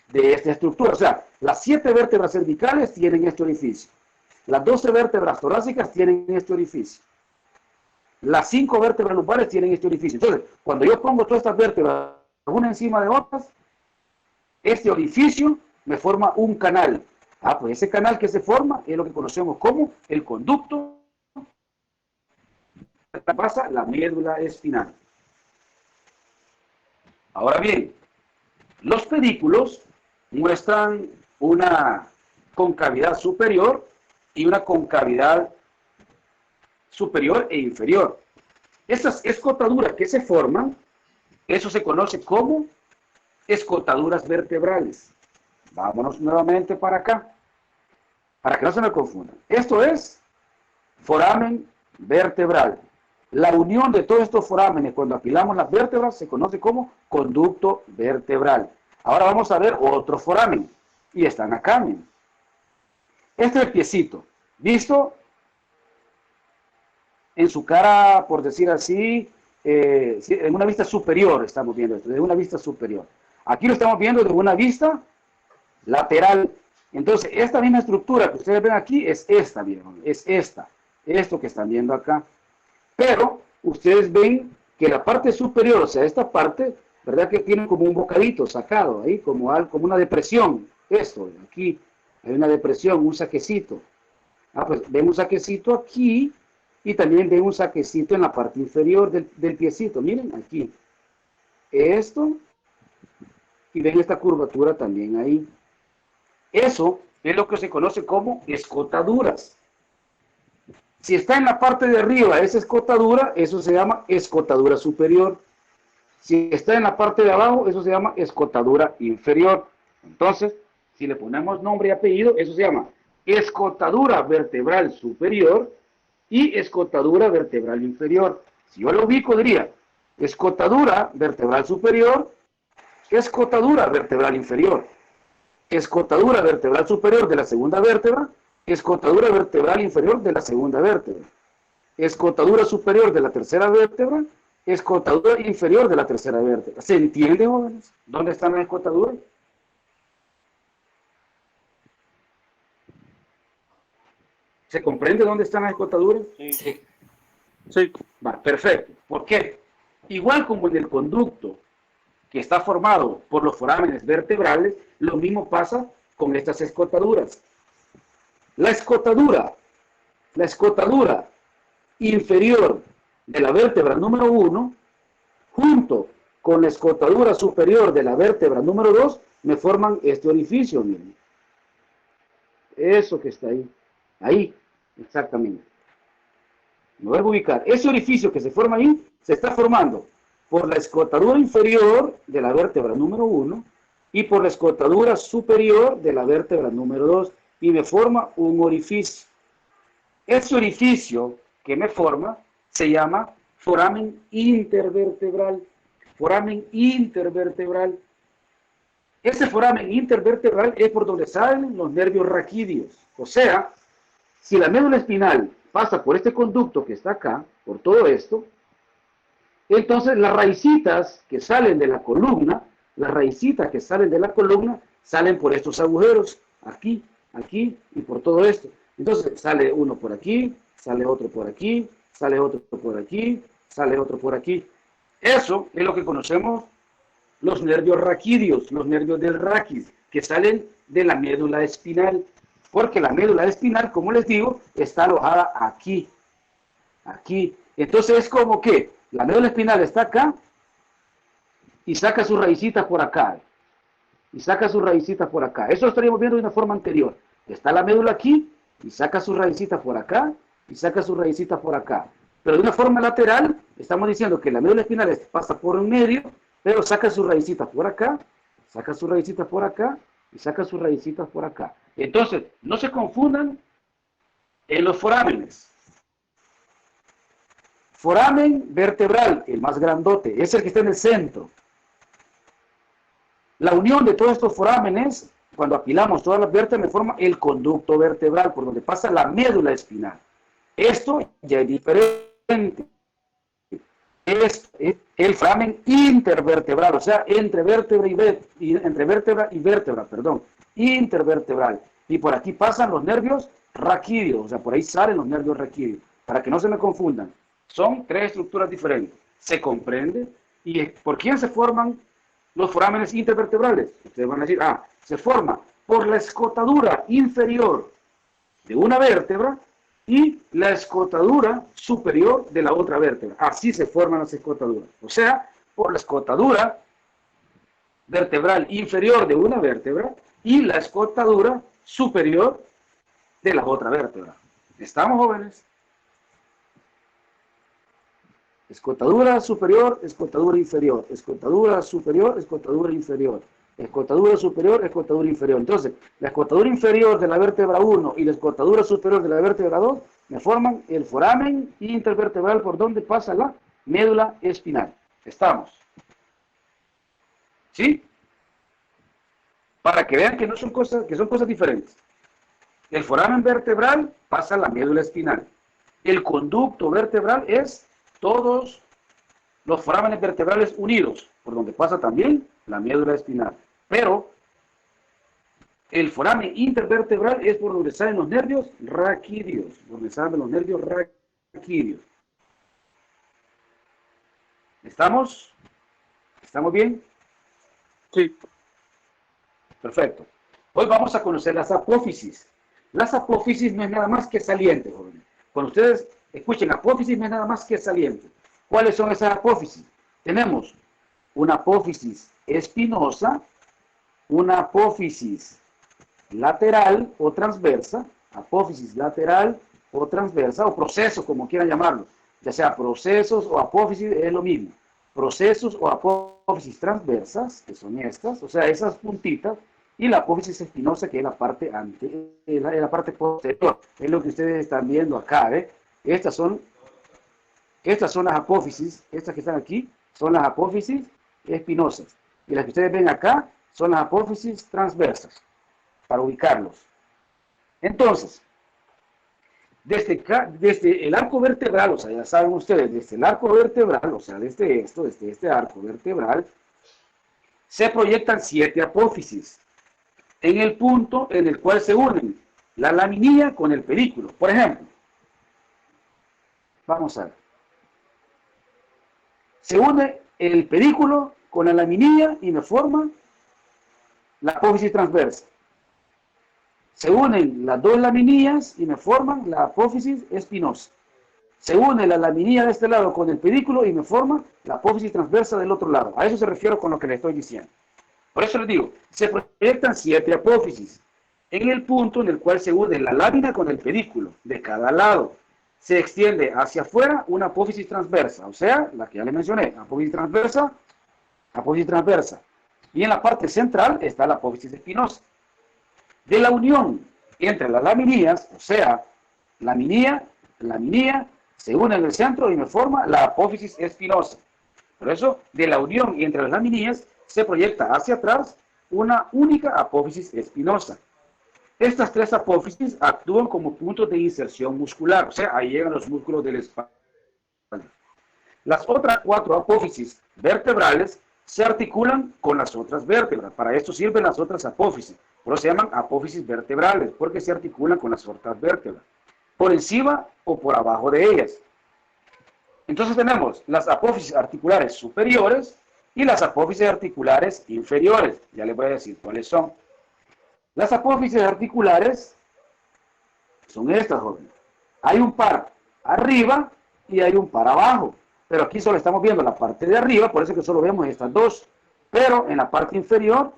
de esta estructura. O sea, las 7 vértebras cervicales tienen este orificio. Las 12 vértebras torácicas tienen este orificio. Las 5 vértebras lumbares tienen este orificio. Entonces, cuando yo pongo todas estas vértebras una encima de otras, este orificio me forma un canal. Ah, pues ese canal que se forma es lo que conocemos como el conducto que pasa la médula espinal. Ahora bien, los pedículos muestran una concavidad superior y una concavidad superior e inferior. Esas escotaduras que se forman, eso se conoce como escotaduras vertebrales. Vámonos nuevamente para acá, para que no se me confundan. Esto es foramen vertebral. La unión de todos estos forámenes cuando apilamos las vértebras se conoce como conducto vertebral. Ahora vamos a ver otro foramen. Y están acá, miren. Este es el piecito. ¿Visto? En su cara, por decir así, en una vista superior estamos viendo esto, de una vista superior. Aquí lo estamos viendo de una vista lateral. Entonces, esta misma estructura que ustedes ven aquí es esta, miren, es esta. Esto que están viendo acá. Pero ustedes ven que la parte superior, o sea, esta parte, ¿verdad? Que tiene como un bocadito sacado ahí, como una depresión. Esto, aquí hay una depresión, un saquecito. Pues ven un saquecito aquí y también ven un saquecito en la parte inferior del piecito. Miren, aquí. Esto. Y ven esta curvatura también ahí. Eso es lo que se conoce como escotaduras. Si está en la parte de arriba esa escotadura, eso se llama escotadura superior. Si está en la parte de abajo, eso se llama escotadura inferior. Entonces, si le ponemos nombre y apellido, eso se llama escotadura vertebral superior y escotadura vertebral inferior. Si yo lo ubico, diría escotadura vertebral superior, escotadura vertebral inferior, escotadura vertebral superior de la segunda vértebra, escotadura vertebral inferior de la segunda vértebra, escotadura superior de la tercera vértebra, escotadura inferior de la tercera vértebra. ¿Se entiende, jóvenes? ¿Dónde están las escotaduras? ¿Se comprende dónde están las escotaduras? Sí. Sí. Va, perfecto. ¿Por qué? Igual como en el conducto que está formado por los forámenes vertebrales, lo mismo pasa con estas escotaduras. La escotadura inferior de la vértebra número 1, junto con la escotadura superior de la vértebra número 2, me forman este orificio, miren. Eso que está ahí. Ahí, exactamente. Me voy a ubicar. Ese orificio que se forma ahí, se está formando por la escotadura inferior de la vértebra número 1 y por la escotadura superior de la vértebra número 2 y me forma un orificio. Ese orificio que me forma se llama foramen intervertebral. Foramen intervertebral. Ese foramen intervertebral es por donde salen los nervios raquídeos. O sea, si la médula espinal pasa por este conducto que está acá, por todo esto, entonces las raicitas que salen de la columna, salen por estos agujeros, aquí, aquí y por todo esto. Entonces sale uno por aquí, sale otro por aquí, sale otro por aquí, sale otro por aquí. Eso es lo que conocemos los nervios raquídeos, los nervios del raquis, que salen de la médula espinal. Porque la médula espinal, como les digo, está alojada aquí. Aquí. Entonces es como que la médula espinal está acá y saca sus raicitas por acá. Y saca sus raicitas por acá. Eso lo estaríamos viendo de una forma anterior. Está la médula aquí y saca sus raicitas por acá y saca sus raicitas por acá. Pero de una forma lateral, estamos diciendo que la médula espinal pasa por en medio, pero saca sus raicitas por acá, saca sus raicitas por acá y saca sus raicitas por acá. Entonces, no se confundan en los forámenes. Foramen vertebral, el más grandote, es el que está en el centro. La unión de todos estos forámenes, cuando apilamos todas las vértebras, forma el conducto vertebral, por donde pasa la médula espinal. Esto ya es diferente. Es el foramen intervertebral, o sea, entre vértebra y vértebra, intervertebral. Y por aquí pasan los nervios raquídeos, o sea, por ahí salen los nervios raquídeos, para que no se me confundan. Son tres estructuras diferentes. ¿Se comprende? ¿Y por quién se forman los forámenes intervertebrales? Ustedes van a decir, se forma por la escotadura inferior de una vértebra y la escotadura superior de la otra vértebra. Así se forman las escotaduras. O sea, por la escotadura vertebral inferior de una vértebra y la escotadura superior de la otra vértebra. ¿Estamos, jóvenes? Escotadura superior, escotadura inferior. Escotadura superior, escotadura inferior. Escotadura superior, escotadura inferior. Entonces, la escotadura inferior de la vértebra 1 y la escotadura superior de la vértebra 2 me forman el foramen intervertebral por donde pasa la médula espinal. ¿Estamos? ¿Sí? Para que vean que no son cosas, que son cosas diferentes. El foramen vertebral pasa la médula espinal. El conducto vertebral es todos los forámenes vertebrales unidos, por donde pasa también la médula espinal. Pero el foramen intervertebral es por donde salen los nervios raquídeos, donde salen los nervios raquídeos. ¿Estamos? ¿Estamos bien? Sí. Perfecto. Hoy vamos a conocer las apófisis. Las apófisis no es nada más que saliente, jóvenes. Cuando ustedes escuchen apófisis no es nada más que saliente. ¿Cuáles son esas apófisis? Tenemos una apófisis espinosa, una apófisis lateral o transversa, apófisis lateral o transversa, o procesos, como quieran llamarlo, ya sea procesos o apófisis, es lo mismo. Procesos o apófisis transversas, que son estas, o sea, esas puntitas, y la apófisis espinosa, que es la parte la parte posterior, es lo que ustedes están viendo acá, ¿eh? Estas son las apófisis, estas que están aquí, son las apófisis espinosas, y las que ustedes ven acá son las apófisis transversas, para ubicarlos. Entonces, desde el arco vertebral, o sea, ya saben ustedes, desde el arco vertebral, o sea, desde este arco vertebral, se proyectan 7 apófisis en el punto en el cual se unen la laminilla con el pedículo. Por ejemplo, vamos a ver. Se une el pedículo con la laminilla y me forma la apófisis transversa. Se unen las dos laminillas y me forman la apófisis espinosa. Se une la laminilla de este lado con el pedículo y me forma la apófisis transversa del otro lado. A eso se refiere con lo que les estoy diciendo. Por eso les digo, se proyectan 7 apófisis en el punto en el cual se une la lámina con el pedículo de cada lado. Se extiende hacia afuera una apófisis transversa, o sea, la que ya les mencioné, apófisis transversa, apófisis transversa. Y en la parte central está la apófisis espinosa. De la unión entre las laminillas, o sea, laminilla, se une en el centro y me forma la apófisis espinosa. Por eso, de la unión entre las laminillas, se proyecta hacia atrás una única apófisis espinosa. Estas 3 apófisis actúan como puntos de inserción muscular, o sea, ahí llegan los músculos de la espalda. Las otras 4 apófisis vertebrales se articulan con las otras vértebras. Para esto sirven las otras apófisis. Por eso se llaman apófisis vertebrales, porque se articulan con las otras vértebras, por encima o por abajo de ellas. Entonces tenemos las apófisis articulares superiores y las apófisis articulares inferiores. Ya les voy a decir cuáles son. Las apófisis articulares son estas, jóvenes. Hay un par arriba y hay un par abajo. Pero aquí solo estamos viendo la parte de arriba, por eso que solo vemos estas dos. Pero en la parte inferior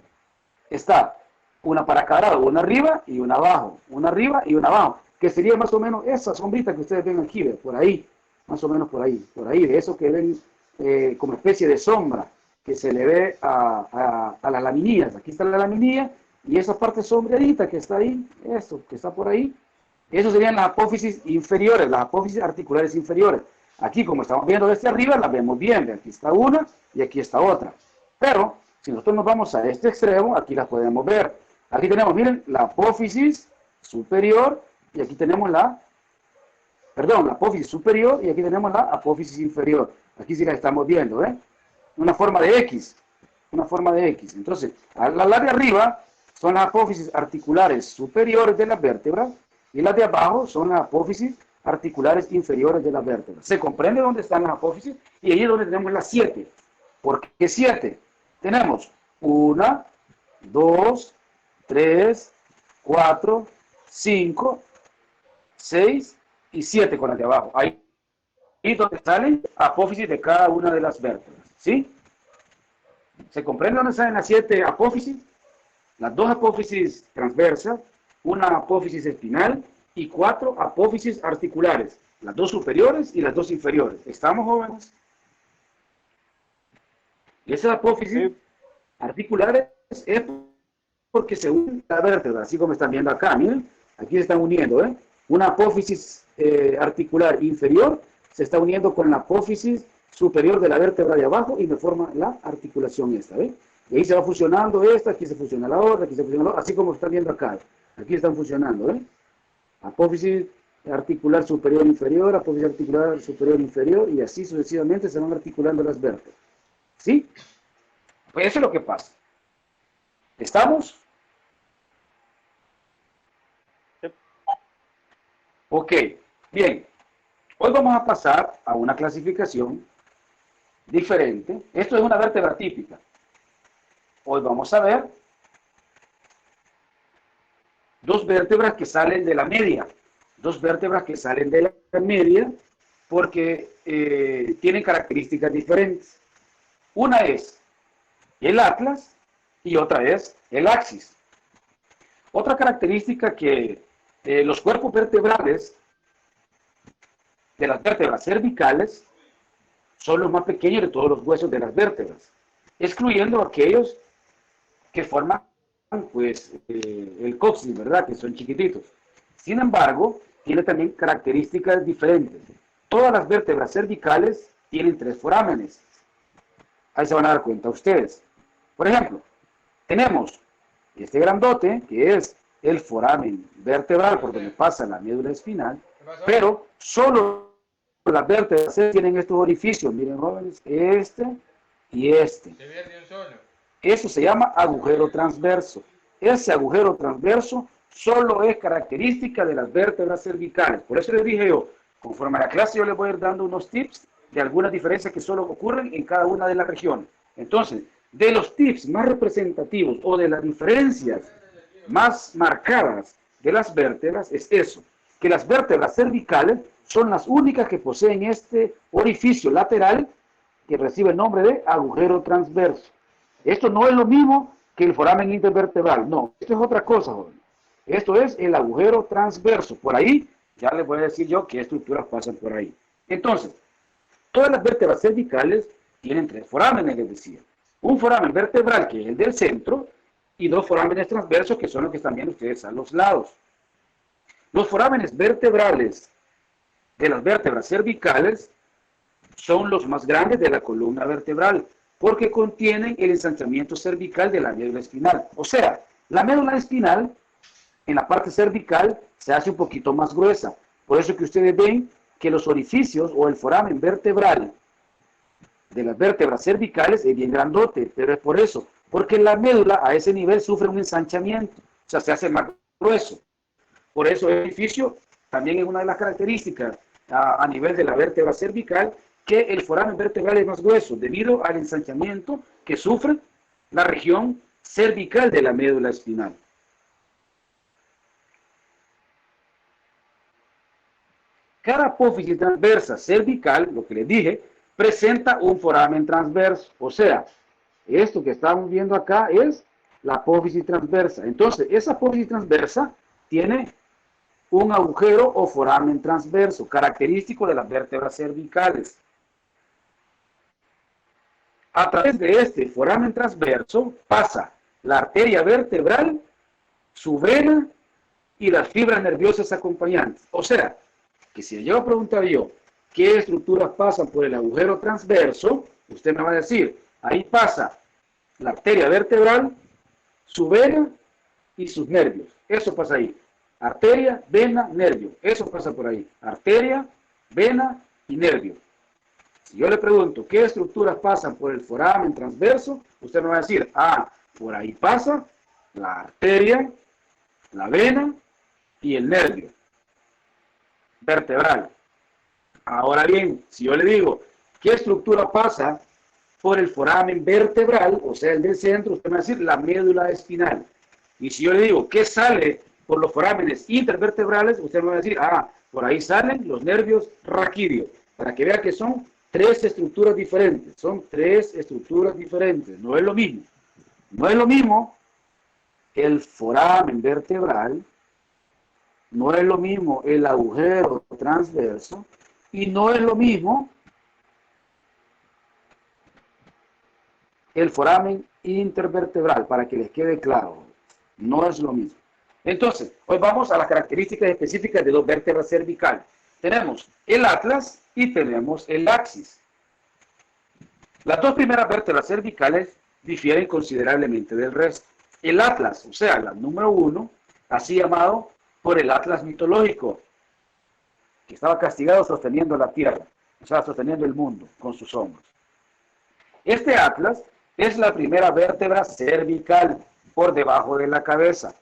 está una para cada lado, una arriba y una abajo. Una arriba y una abajo. Que sería más o menos esa sombrita que ustedes ven aquí, por ahí. Más o menos por ahí, de eso que ven como especie de sombra que se le ve a las laminillas. Aquí está la laminilla y esa parte sombreadita que está ahí, eso que está por ahí, eso serían las apófisis inferiores, las apófisis articulares inferiores. Aquí, como estamos viendo desde arriba, las vemos bien. Aquí está una y aquí está otra. Pero, si nosotros nos vamos a este extremo, aquí las podemos ver. Aquí tenemos, miren, la apófisis superior y aquí tenemos la apófisis superior y aquí tenemos la apófisis inferior. Aquí sí la estamos viendo, ¿eh? Una forma de X. Entonces, las de arriba son las apófisis articulares superiores de las vértebras y las de abajo son las apófisis articulares inferiores de las vértebras. ¿Se comprende dónde están las apófisis? Y ahí es donde tenemos las 7. ¿Por qué 7? Tenemos 1, 2, 3, 4, 5, 6 y 7 con las de abajo. Ahí es donde salen apófisis de cada una de las vértebras. ¿Sí? ¿Se comprende dónde salen las 7 apófisis? Las 2 apófisis transversas, una apófisis espinal y 4 apófisis articulares. Las 2 superiores y las 2 inferiores. ¿Estamos, jóvenes? Y esas apófisis articulares es porque se unen la vértebra, así como están viendo acá. Miren, aquí se están uniendo, ¿eh? Una apófisis articular inferior se está uniendo con la apófisis superior de la vértebra de abajo y me forma la articulación esta, ¿eh? Y ahí se va fusionando esta, aquí se fusiona la otra, aquí se fusiona la otra, así como están viendo acá. Aquí están fusionando, ¿eh? Apófisis articular superior inferior, apófisis articular superior inferior, y así sucesivamente se van articulando las vértebras. ¿Sí? Pues eso es lo que pasa. ¿Estamos? Ok, bien. Hoy vamos a pasar a una clasificación diferente. Esto es una vértebra típica. Hoy vamos a ver dos vértebras que salen de la media. Dos vértebras que salen de la media porque tienen características diferentes. Una es el atlas y otra es el axis. Otra característica que los cuerpos vertebrales de las vértebras cervicales son los más pequeños de todos los huesos de las vértebras, excluyendo aquellos que forman pues el coxis, ¿verdad? Que son chiquititos. Sin embargo, tiene también características diferentes. Todas las vértebras cervicales tienen 3 forámenes. Ahí se van a dar cuenta ustedes. Por ejemplo, tenemos este grandote, que es el foramen vertebral por donde pasa la médula espinal, pero solo las vértebras tienen estos orificios. Miren, jóvenes, este y este. Eso se llama agujero transverso. Ese agujero transverso solo es característica de las vértebras cervicales. Por eso les dije yo, conforme a la clase yo les voy a ir dando unos tips de algunas diferencias que solo ocurren en cada una de las regiones. Entonces, de los tips más representativos o de las diferencias más marcadas de las vértebras es eso, que las vértebras cervicales son las únicas que poseen este orificio lateral que recibe el nombre de agujero transverso. Esto no es lo mismo que el foramen intervertebral, no, esto es otra cosa, joven. Esto es el agujero transverso. Por ahí, ya les voy a decir yo qué estructuras pasan por ahí. Entonces, todas las vértebras cervicales tienen 3 forámenes, les decía. Un foramen vertebral, que es el del centro, y 2 forámenes transversos, que son los que están viendo ustedes a los lados. Los forámenes vertebrales de las vértebras cervicales son los más grandes de la columna vertebral, porque contienen el ensanchamiento cervical de la médula espinal. O sea, la médula espinal en la parte cervical se hace un poquito más gruesa. Por eso que ustedes ven que los orificios o el foramen vertebral de las vértebras cervicales es bien grandote, pero es por eso, porque la médula a ese nivel sufre un ensanchamiento, o sea, se hace más grueso. Por eso el orificio también es una de las características a nivel de la vértebra cervical, que el foramen vertebral es más grueso, debido al ensanchamiento que sufre la región cervical de la médula espinal. Cada apófisis transversa cervical, lo que les dije, presenta un foramen transverso. O sea, esto que estamos viendo acá es la apófisis transversa. Entonces, esa apófisis transversa tiene un agujero o foramen transverso, característico de las vértebras cervicales. A través de este foramen transverso pasa la arteria vertebral, su vena y las fibras nerviosas acompañantes. O sea, que si yo pregunto yo qué estructuras pasan por el agujero transverso, usted me va a decir, ahí pasa la arteria vertebral, su vena y sus nervios. Eso pasa ahí. Arteria, vena, nervio. Eso pasa por ahí. Arteria, vena y nervio. Si yo le pregunto qué estructuras pasan por el foramen transverso, usted me va a decir, por ahí pasa la arteria, la vena y el nervio vertebral. Ahora bien, si yo le digo, ¿qué estructura pasa por el foramen vertebral, o sea, el del centro? Usted me va a decir la médula espinal. Y si yo le digo, ¿qué sale por los forámenes intervertebrales? Usted me va a decir, por ahí salen los nervios raquídeos. Para que vea que son 3 estructuras diferentes. Son 3 estructuras diferentes. No es lo mismo. No es lo mismo el foramen vertebral, no es lo mismo el agujero transverso, y no es lo mismo el foramen intervertebral, para que les quede claro. No es lo mismo. Entonces, hoy vamos a las características específicas de 2 vértebras cervicales. Tenemos el atlas y tenemos el axis. Las 2 primeras vértebras cervicales difieren considerablemente del resto. El atlas, o sea, la número 1, así llamado por el atlas mitológico, que estaba castigado sosteniendo la tierra, o sea, sosteniendo el mundo con sus hombros. Este atlas es la primera vértebra cervical por debajo de la cabeza.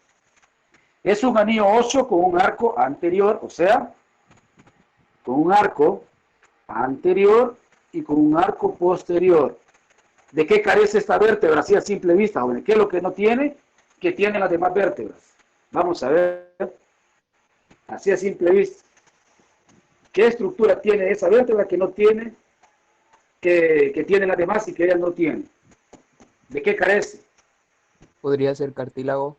Es un anillo óseo con un arco anterior, o sea, con un arco anterior y con un arco posterior. ¿De qué carece esta vértebra así a simple vista, jóvenes? ¿Qué es lo que no tiene? Que tienen las demás vértebras. Vamos a ver, así a simple vista. ¿Qué estructura tiene esa vértebra que no tiene, que tiene las demás y que ella no tiene? ¿De qué carece? Podría ser cartílago.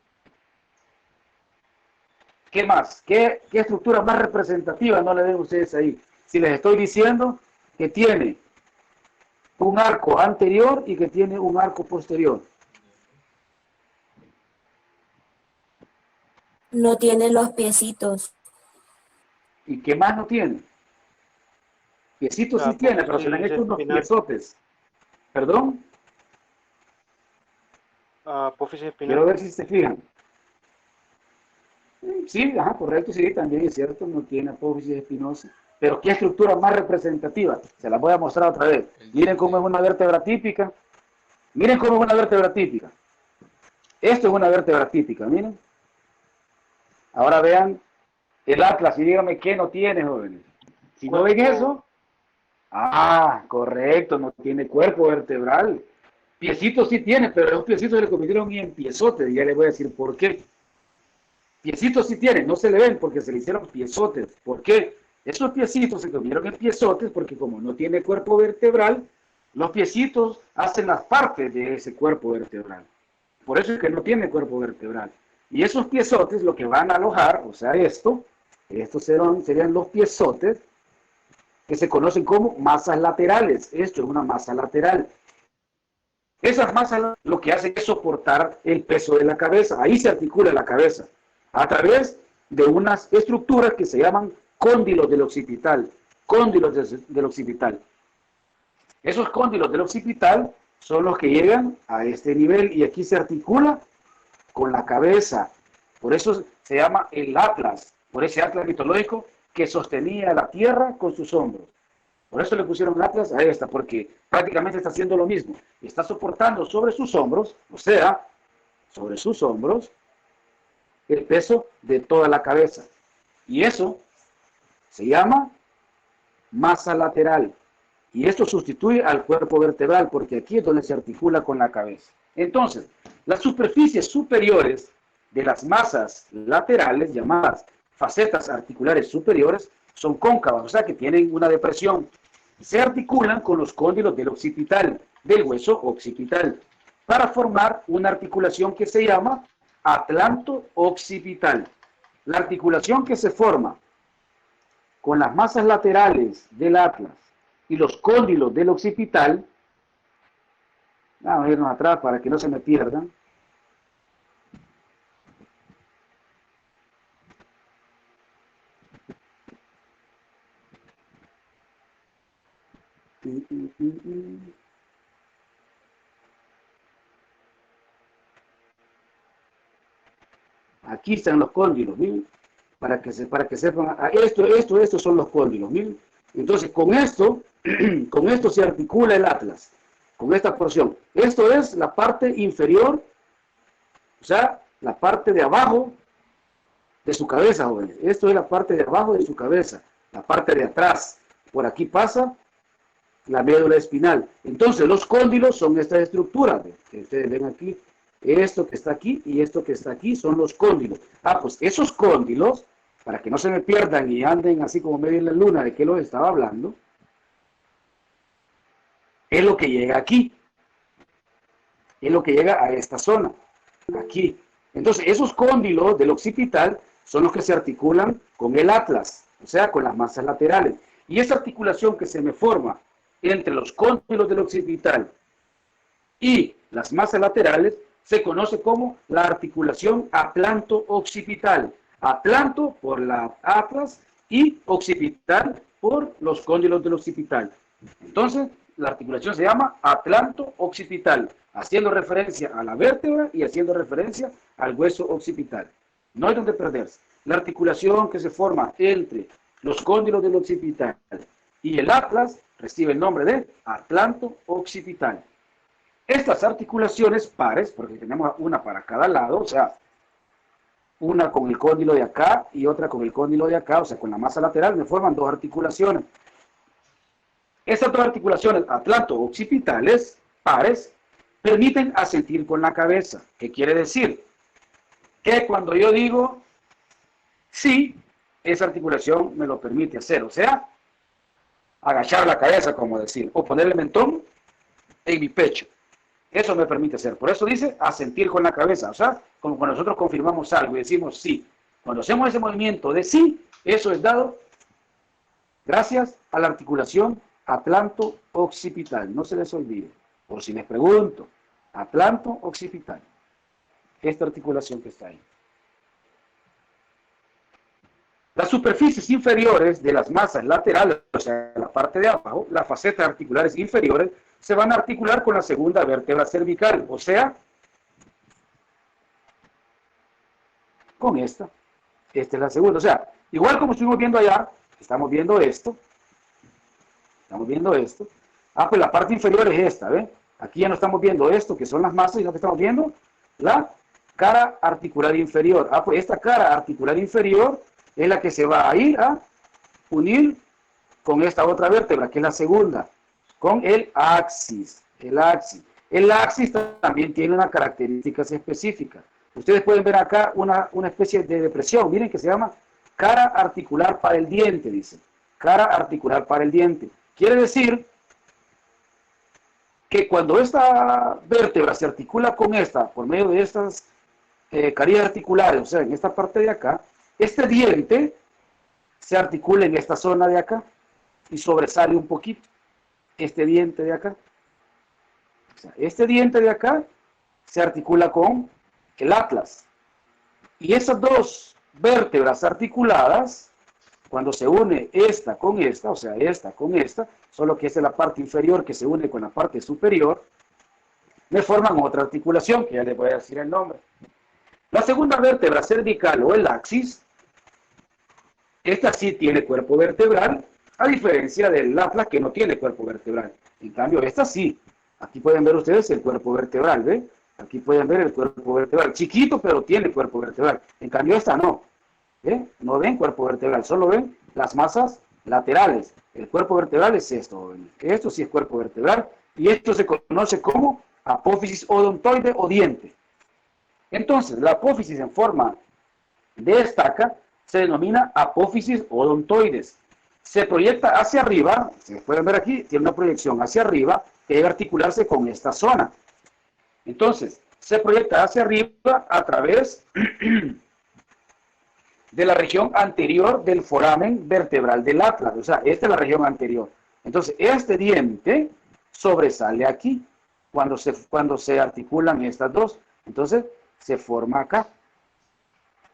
¿Qué más? ¿Qué estructura más representativa no le ven ustedes ahí? Si les estoy diciendo que tiene un arco anterior y que tiene un arco posterior. No tiene los piecitos. ¿Y qué más no tiene? Piecitos sí tiene, pero se le han hecho unos piezotes. ¿Perdón? Apófisis espinal. Quiero ver si se fijan. Sí, ajá, correcto, sí, también es cierto, no tiene apófisis espinosa. Pero ¿qué estructura más representativa? Se la voy a mostrar otra vez. Miren cómo es una vértebra típica. Miren cómo es una vértebra típica. Esto es una vértebra típica, miren. Ahora vean el atlas y díganme qué no tiene, jóvenes. Si no ven eso, correcto, no tiene cuerpo vertebral. Piecitos sí tiene, pero esos piecitos se le convirtieron en piezotes, y ya les voy a decir por qué. Piecitos sí tiene, no se le ven porque se le hicieron piezotes. ¿Por qué? Esos piecitos se convirtieron en piezotes porque como no tiene cuerpo vertebral, los piecitos hacen las partes de ese cuerpo vertebral. Por eso es que no tiene cuerpo vertebral. Y esos piezotes lo que van a alojar, o sea, estos serían los piezotes que se conocen como masas laterales. Esto es una masa lateral. Esas masas lo que hacen es soportar el peso de la cabeza. Ahí se articula la cabeza a través de unas estructuras que se llaman cóndilos del occipital. Cóndilos del occipital. Esos cóndilos del occipital son los que llegan a este nivel y aquí se articula con la cabeza. Por eso se llama el atlas, por ese atlas mitológico que sostenía la tierra con sus hombros. Por eso le pusieron atlas a esta, porque prácticamente está haciendo lo mismo. Está soportando sobre sus hombros, o sea, sobre sus hombros, el peso de toda la cabeza. Y eso se llama masa lateral. Y esto sustituye al cuerpo vertebral, porque aquí es donde se articula con la cabeza. Entonces, las superficies superiores de las masas laterales, llamadas facetas articulares superiores, son cóncavas, o sea que tienen una depresión. Se articulan con los cóndilos del occipital, del hueso occipital, para formar una articulación que se llama atlanto-occipital. La articulación que se forma con las masas laterales del atlas y los cóndilos del occipital, vamos a irnos atrás para que no se me pierdan. Aquí están los cóndilos, miren, para que sepan, estos son los cóndilos, miren. Entonces, con esto se articula el atlas, con esta porción. Esto es la parte inferior, o sea, la parte de abajo de su cabeza, jóvenes. Esto es la parte de abajo de su cabeza, la parte de atrás. Por aquí pasa la médula espinal. Entonces, los cóndilos son estas estructuras que ustedes ven aquí. Esto que está aquí y esto que está aquí son los cóndilos. Pues esos cóndilos, para que no se me pierdan y anden así como medio en la luna de qué los estaba hablando, es lo que llega aquí. Es lo que llega a esta zona, aquí. Entonces, esos cóndilos del occipital son los que se articulan con el atlas, o sea, con las masas laterales. Y esa articulación que se me forma entre los cóndilos del occipital y las masas laterales se conoce como la articulación atlanto-occipital. Atlanto por la atlas y occipital por los cóndilos del occipital. Entonces, la articulación se llama atlanto-occipital, haciendo referencia a la vértebra y haciendo referencia al hueso occipital. No hay donde perderse. La articulación que se forma entre los cóndilos del occipital y el atlas recibe el nombre de atlanto-occipital. Estas articulaciones pares, porque tenemos una para cada lado, o sea, una con el cóndilo de acá y otra con el cóndilo de acá, o sea, con la masa lateral, me forman dos articulaciones. Estas dos articulaciones atlanto-occipitales, pares, permiten asentir con la cabeza. ¿Qué quiere decir? Que cuando yo digo sí, esa articulación me lo permite hacer. O sea, agachar la cabeza, como decir, o poner el mentón en mi pecho. Eso me permite hacer. Por eso dice asentir con la cabeza. O sea, como cuando nosotros confirmamos algo y decimos sí. Cuando hacemos ese movimiento de sí, eso es dado gracias a la articulación atlanto-occipital. No se les olvide. Por si les pregunto, atlanto-occipital. Esta articulación que está ahí. Las superficies inferiores de las masas laterales, o sea, la parte de abajo, las facetas articulares inferiores, se van a articular con la segunda vértebra cervical, o sea, con esta. Esta es la segunda. O sea, igual como estuvimos viendo allá, estamos viendo esto. Estamos viendo esto. Ah, pues la parte inferior es esta, ¿ven? Aquí ya no estamos viendo esto, que son las masas, sino que estamos viendo la cara articular inferior. Ah, pues esta cara articular inferior es la que se va a ir a unir con esta otra vértebra, que es la segunda, con el axis. El axis. El axis también tiene unas características específicas. Ustedes pueden ver acá una especie de depresión. Miren que se llama cara articular para el diente, dice. Cara articular para el diente. Quiere decir que cuando esta vértebra se articula con esta, por medio de estas carillas articulares, o sea, en esta parte de acá, este diente se articula en esta zona de acá y sobresale un poquito. Este diente de acá. O sea, este diente de acá se articula con el atlas. Y esas dos vértebras articuladas, cuando se une esta con esta, o sea, esta con esta, solo que esta es la parte inferior que se une con la parte superior, me forman otra articulación, que ya les voy a decir el nombre. La segunda vértebra cervical o el axis, esta sí tiene cuerpo vertebral, a diferencia del atlas que no tiene cuerpo vertebral. En cambio, esta sí. Aquí pueden ver ustedes el cuerpo vertebral, ¿ven? Aquí pueden ver el cuerpo vertebral. Chiquito, pero tiene cuerpo vertebral. En cambio, esta no. ¿Ven? No ven cuerpo vertebral, solo ven las masas laterales. El cuerpo vertebral es esto. Esto sí es cuerpo vertebral. Y esto se conoce como apófisis odontoide o diente. Entonces, la apófisis en forma de estaca se denomina apófisis odontoides. Se proyecta hacia arriba, se pueden ver aquí, tiene una proyección hacia arriba que debe articularse con esta zona. Entonces, se proyecta hacia arriba a través de la región anterior del foramen vertebral del atlas. O sea, esta es la región anterior. Entonces, este diente sobresale aquí cuando se articulan estas dos. Entonces, se forma acá.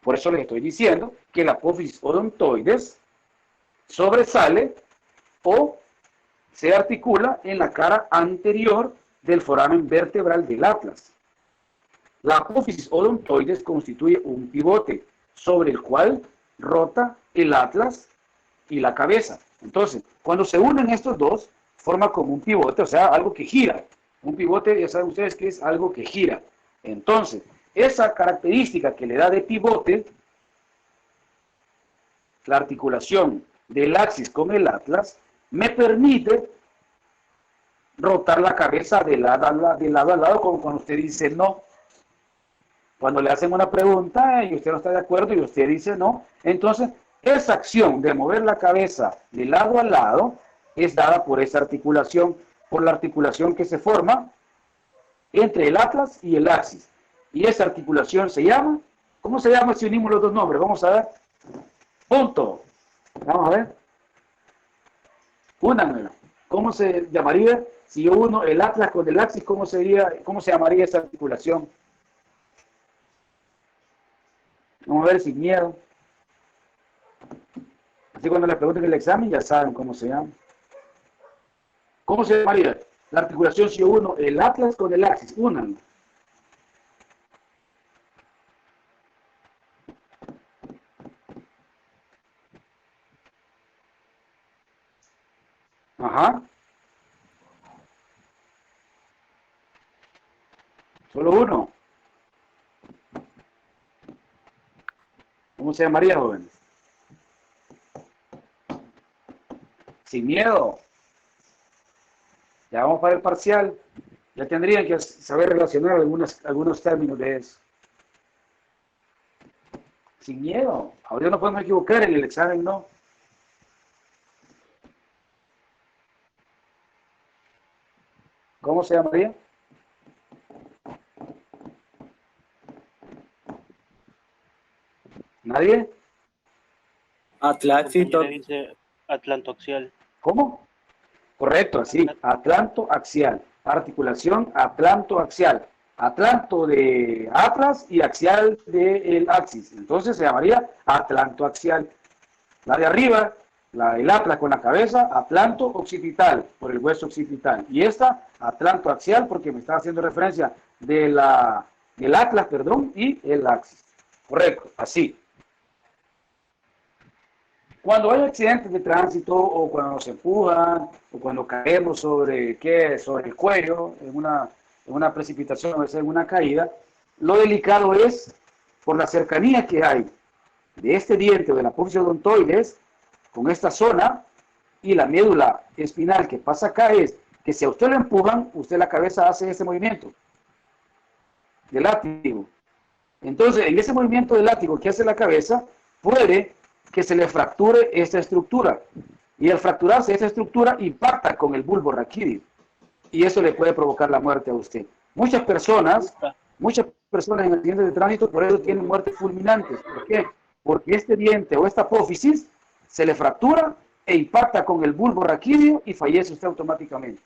Por eso les estoy diciendo que la apófisis odontoides sobresale o se articula en la cara anterior del foramen vertebral del atlas. La apófisis odontoides constituye un pivote sobre el cual rota el atlas y la cabeza. Entonces, cuando se unen estos dos, forma como un pivote, o sea, algo que gira. Un pivote, ya saben ustedes que es algo que gira. Entonces, esa característica que le da de pivote, la articulación del axis con el atlas, me permite rotar la cabeza de lado a lado, como cuando usted dice no. Cuando le hacen una pregunta y usted no está de acuerdo y usted dice no, entonces esa acción de mover la cabeza de lado a lado es dada por esa articulación, por la articulación que se forma entre el atlas y el axis. Y esa articulación se llama, ¿cómo se llama si unimos los dos nombres? Vamos a ver. Punto. Vamos a ver. Únanmela. ¿Cómo se llamaría si yo uno el atlas con el axis? ¿Cómo se llamaría esa articulación? Vamos a ver sin miedo. Así cuando les pregunten el examen ya saben cómo se llama. ¿Cómo se llamaría la articulación si yo uno el atlas con el axis? Únanla. Ajá. Solo uno. ¿Cómo se llamaría, jóvenes? Sin miedo. Ya vamos para el parcial. Ya tendrían que saber relacionar algunos términos de eso. Sin miedo. Ahora no podemos equivocar en el examen, no. ¿Cómo se llamaría? ¿Nadie? Atlántito. Dice atlantoaxial. ¿Cómo? Correcto, así. Atlantoaxial. Articulación atlantoaxial. Atlanto de Atlas y axial del axis. Entonces se llamaría atlantoaxial. La de arriba, el Atlas con la cabeza, atlanto occipital, por el hueso occipital. Y esta, atlantoaxial, porque me estaba haciendo referencia del Atlas, perdón, y el axis. Correcto, así. Cuando hay accidentes de tránsito o cuando nos empujan o cuando caemos sobre el cuello en una precipitación o en una caída, lo delicado es por la cercanía que hay de este diente o de la apófisis odontoides con esta zona y la médula espinal que pasa acá es que si a usted lo empujan, usted la cabeza hace este movimiento de látigo. Entonces, en ese movimiento de látigo que hace la cabeza, puede que se le fracture esta estructura. Y al fracturarse esta estructura, impacta con el bulbo raquídeo. Y eso le puede provocar la muerte a usted. Muchas personas en accidentes de tránsito por eso tienen muertes fulminantes. ¿Por qué? Porque este diente o esta apófisis se le fractura e impacta con el bulbo raquídeo y fallece usted automáticamente.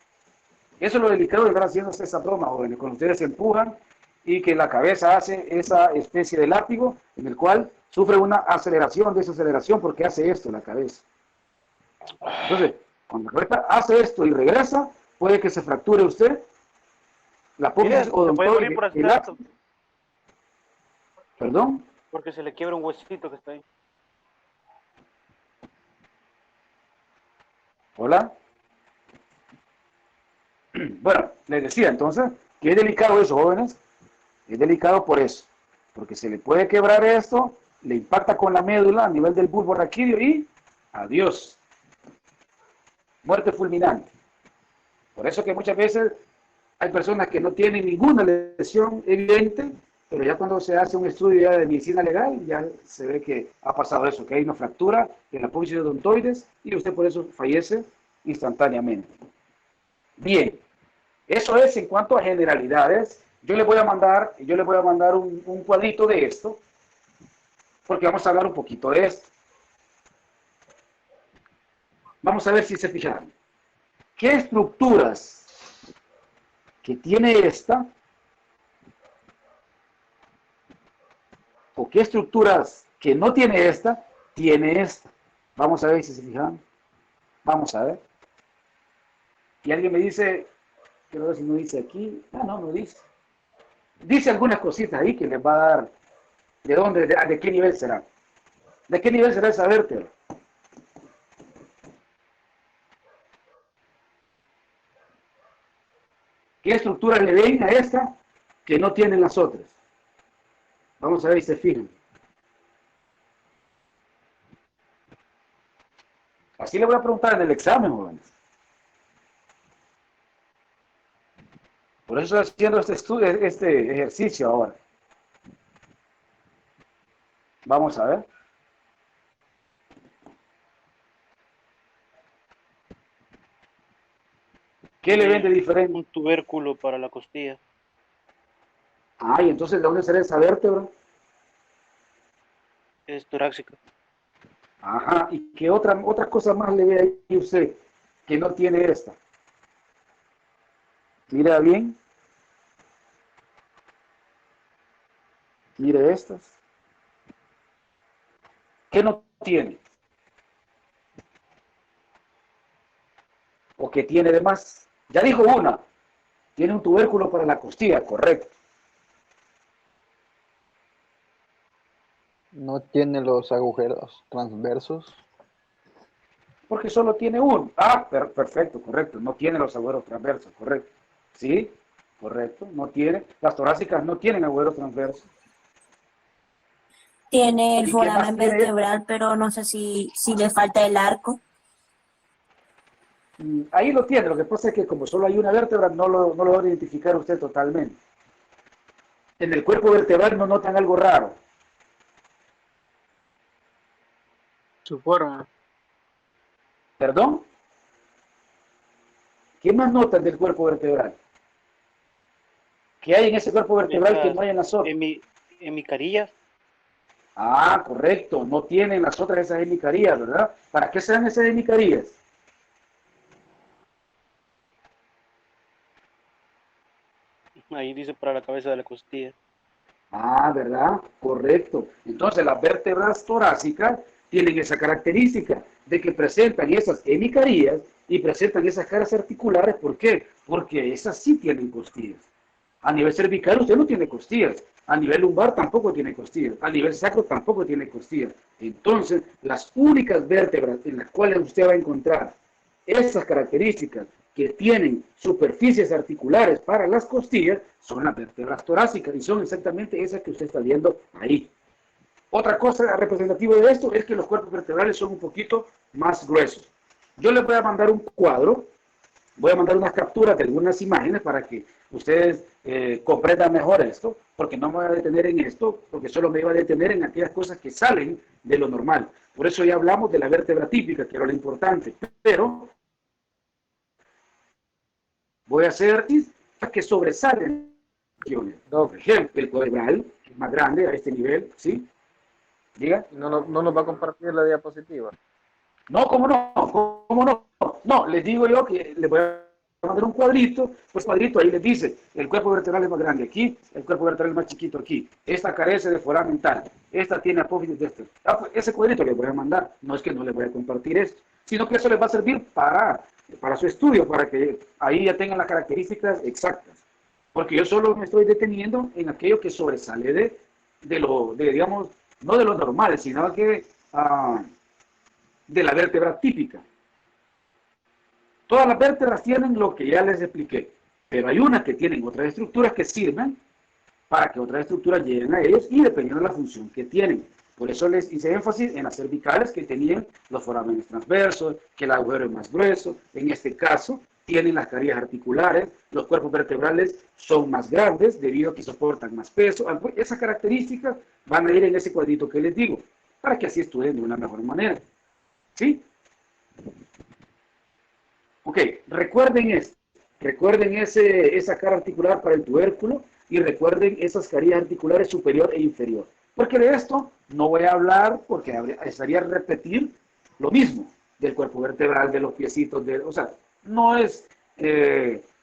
Eso es lo delicado de estar haciendo esa broma, jóvenes, cuando ustedes se empujan y que la cabeza hace esa especie de látigo en el cual sufre una aceleración, desaceleración, porque hace esto la cabeza. Entonces, cuando la cabeza hace esto y regresa, puede que se fracture usted la apófisis odontoide. ¿Perdón? Porque se le quiebra un huesito que está ahí. Hola. Bueno, les decía entonces que es delicado eso, jóvenes. Es delicado por eso. Porque se le puede quebrar esto, le impacta con la médula a nivel del bulbo raquídeo y adiós. Muerte fulminante. Por eso que muchas veces hay personas que no tienen ninguna lesión evidente, pero ya cuando se hace un estudio ya de medicina legal, ya se ve que ha pasado eso, que hay una fractura en la apófisis odontoides y usted por eso fallece instantáneamente. Bien, eso es en cuanto a generalidades. Yo le voy a mandar un cuadrito de esto, porque vamos a hablar un poquito de esto. Vamos a ver si se fijan. ¿Qué estructuras que tiene esta? ¿O qué estructuras que no tiene esta, tiene esta? Vamos a ver si se fijan. Vamos a ver. Y alguien me dice, quiero ver si no dice aquí. No dice. Dice algunas cositas ahí que les va a dar de dónde, de qué nivel será. ¿De qué nivel será esa vértebra? ¿Qué estructuras le ven a esta que no tienen las otras? Vamos a ver si se fijan. Así le voy a preguntar en el examen, jóvenes. Por eso estoy haciendo este ejercicio ahora. Vamos a ver. ¿Qué le ven de diferente? Un tubérculo para la costilla. Y entonces, ¿de dónde será esa vértebra? Es torácica. Ajá, ¿y qué otra cosa más le ve ahí usted que no tiene esta? Mira bien. Mire estas. ¿Qué no tiene? ¿O qué tiene de más? Ya dijo una. Tiene un tubérculo para la costilla, correcto. No tiene los agujeros transversos. Porque solo tiene uno. Perfecto, correcto. No tiene los agujeros transversos, correcto. Sí, correcto. No tiene. Las torácicas no tienen agujeros transversos. Tiene el ¿Y qué más foramen tiene? vertebral, pero no sé si le falta el arco. Ahí lo tiene, lo que pasa es que como solo hay una vértebra, no lo va a identificar usted totalmente. En el cuerpo vertebral no notan algo raro. Su forma. ¿Perdón? ¿Qué más notan del cuerpo vertebral? ¿Qué hay en ese cuerpo vertebral que no hay en las otras? Hemicarías. Ah, correcto. No tienen las otras esas hemicarías, ¿verdad? ¿Para qué se dan esas hemicarías? Ahí dice para la cabeza de la costilla. Ah, ¿verdad? Correcto. Entonces las vértebras torácicas tienen esa característica de que presentan esas hemicarías y presentan esas caras articulares. ¿Por qué? Porque esas sí tienen costillas. A nivel cervical usted no tiene costillas. A nivel lumbar tampoco tiene costillas. A nivel sacro tampoco tiene costillas. Entonces, las únicas vértebras en las cuales usted va a encontrar esas características que tienen superficies articulares para las costillas son las vértebras torácicas y son exactamente esas que usted está viendo ahí. Otra cosa representativa de esto es que los cuerpos vertebrales son un poquito más gruesos. Yo les voy a mandar un cuadro, voy a mandar unas capturas de algunas imágenes para que ustedes comprendan mejor esto, porque no me voy a detener en esto, porque solo me iba a detener en aquellas cosas que salen de lo normal. Por eso ya hablamos de la vértebra típica, que era lo importante, pero voy a hacer que sobresalen. Por ejemplo, el cuadral, que es más grande a este nivel, ¿sí? Diga. No nos va a compartir la diapositiva. No, ¿cómo no? ¿Cómo no? No, les digo yo que les voy a mandar un cuadrito, pues cuadrito ahí les dice, el cuerpo vertebral es más grande aquí, el cuerpo vertebral es más chiquito aquí, esta carece de foramen mental, esta tiene apófisis de este. Ah, pues ese cuadrito les voy a mandar, no es que no les voy a compartir esto, sino que eso les va a servir para su estudio, para que ahí ya tengan las características exactas. Porque yo solo me estoy deteniendo en aquello que sobresale digamos, no de lo normal, sino que de la vértebra típica. Todas las vértebras tienen lo que ya les expliqué, pero hay unas que tienen otras estructuras que sirven para que otras estructuras lleguen a ellos y dependiendo de la función que tienen. Por eso les hice énfasis en las cervicales que tenían los forámenes transversos, que el agujero es más grueso. En este caso, tienen las carillas articulares, los cuerpos vertebrales son más grandes debido a que soportan más peso. Esas características van a ir en ese cuadrito que les digo, para que así estudien de una mejor manera. ¿Sí? Ok, recuerden esto. Recuerden esa cara articular para el tubérculo y recuerden esas carillas articulares superior e inferior. Porque de esto no voy a hablar porque estaría repetir lo mismo del cuerpo vertebral, de los piecitos, o sea, no es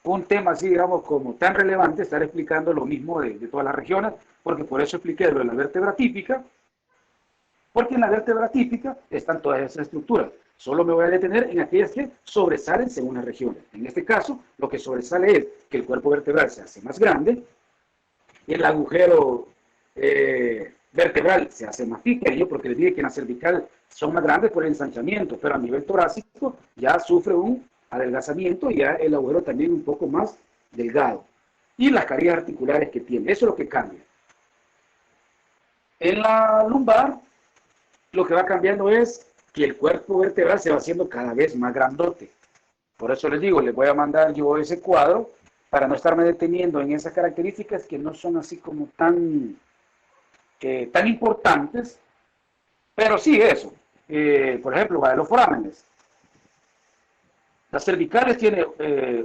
un tema así, digamos, como tan relevante estar explicando lo mismo de todas las regiones, porque por eso expliqué lo de la vértebra típica, porque en la vértebra típica están todas esas estructuras. Solo me voy a detener en aquellas que sobresalen según las regiones. En este caso, lo que sobresale es que el cuerpo vertebral se hace más grande, el agujero vertebral se hace más pequeño, porque les dije que en la cervical son más grandes por el ensanchamiento, pero a nivel torácico ya sufre un adelgazamiento y ya el agujero también un poco más delgado. Y las carillas articulares que tiene, eso es lo que cambia. En la lumbar, lo que va cambiando es que el cuerpo vertebral se va haciendo cada vez más grandote. Por eso les digo, les voy a mandar yo ese cuadro para no estarme deteniendo en esas características que no son así como tan importantes, pero sí eso. Por ejemplo, para los forámenes. Las cervicales tiene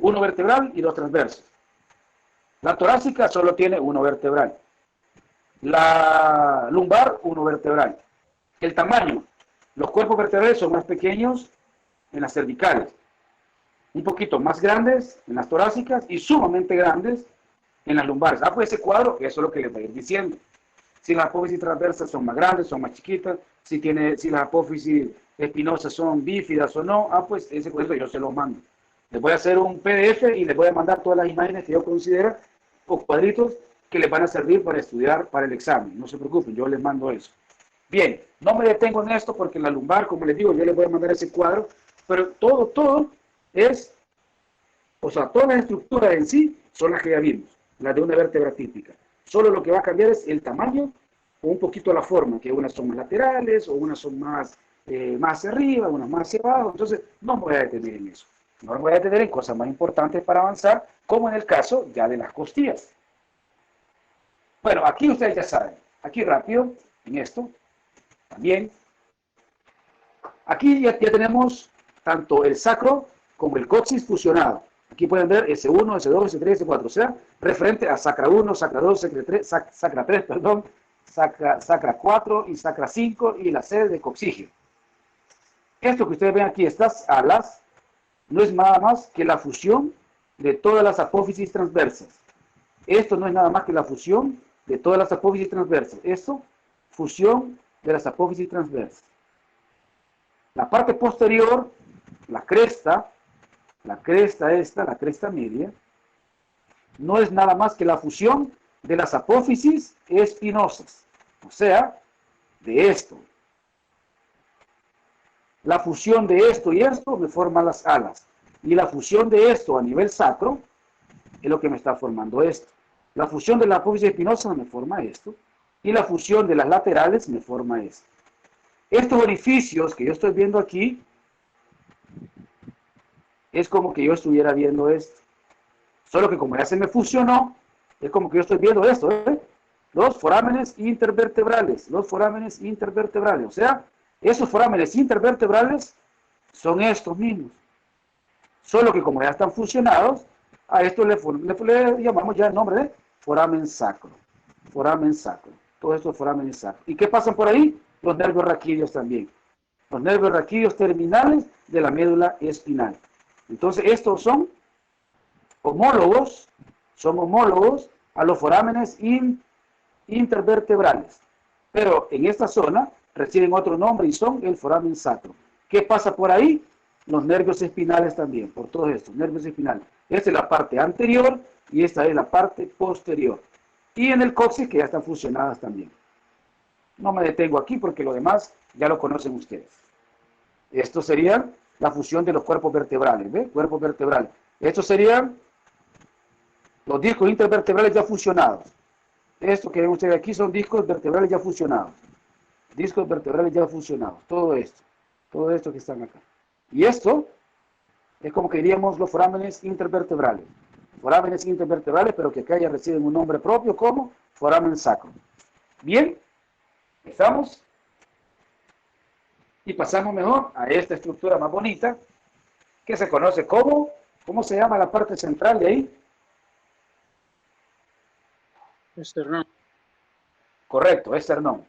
uno vertebral y dos transversos. La torácica solo tiene uno vertebral. La lumbar, uno vertebral. El tamaño. Los cuerpos vertebrales son más pequeños en las cervicales, un poquito más grandes en las torácicas y sumamente grandes en las lumbares. Ah, pues ese cuadro, eso es lo que les voy a ir diciendo. Si las apófisis transversas son más grandes, son más chiquitas, si las apófisis espinosas son bífidas o no, pues ese cuadro yo se lo mando. Les voy a hacer un PDF y les voy a mandar todas las imágenes que yo considero o cuadritos que les van a servir para estudiar para el examen. No se preocupen, yo les mando eso. Bien, no me detengo en esto porque en la lumbar, como les digo, yo les voy a mandar ese cuadro, pero todo es, o sea, todas las estructuras en sí son las que ya vimos, las de una vértebra típica. Solo lo que va a cambiar es el tamaño o un poquito la forma, que unas son más laterales o unas son más hacia arriba, unas más hacia abajo, entonces no me voy a detener en eso. No me voy a detener en cosas más importantes para avanzar, como en el caso ya de las costillas. Bueno, aquí ustedes ya saben. Aquí rápido, en esto, también. Aquí ya tenemos tanto el sacro como el coxis fusionado. Aquí pueden ver S1, S2, S3, S4, o sea, referente a sacra 1, sacra 2, sacra 3, perdón, sacra 4 y sacra 5 y la sede de coxigio. Esto que ustedes ven aquí, estas alas, no es nada más que la fusión de todas las apófisis transversas. Esto no es nada más que la fusión de todas las apófisis transversas. Esto, fusión de las apófisis transversas. La parte posterior, la cresta esta, la cresta media, no es nada más que la fusión de las apófisis espinosas, o sea, de esto. La fusión de esto y esto me forma las alas, y la fusión de esto a nivel sacro es lo que me está formando esto. La fusión de la apófisis espinosa me forma esto, y la fusión de las laterales me forma esto. Estos orificios que yo estoy viendo aquí, es como que yo estuviera viendo esto. Solo que como ya se me fusionó, es como que yo estoy viendo esto, ¿eh? Los forámenes intervertebrales, o sea, esos forámenes intervertebrales son estos mismos. Solo que como ya están fusionados, a esto le llamamos ya el nombre de foramen sacro. Foramen sacro. Todo esto es foramen sacro. ¿Y qué pasan por ahí? Los nervios raquídeos también. Los nervios raquídeos terminales de la médula espinal. Entonces, estos son homólogos a los forámenes intervertebrales. Pero en esta zona reciben otro nombre y son el foramen sacro. ¿Qué pasa por ahí? Los nervios espinales también, por todos estos nervios espinales. Esta es la parte anterior y esta es la parte posterior. Y en el coxis, que ya están fusionadas también. No me detengo aquí porque lo demás ya lo conocen ustedes. Esto sería la fusión de los cuerpos vertebrales, ¿ve? Cuerpos vertebrales. Estos serían los discos intervertebrales ya fusionados. Esto que ven ustedes aquí son discos vertebrales ya fusionados. Discos vertebrales ya fusionados. Todo esto que están acá. Y esto es como que diríamos los forámenes intervertebrales. Forámenes intervertebrales, pero que acá ya reciben un nombre propio como foramen sacro. Bien, ¿estamos? Y pasamos mejor a esta estructura más bonita, que se conoce como, ¿cómo se llama la parte central de ahí? Esternón. Correcto, esternón.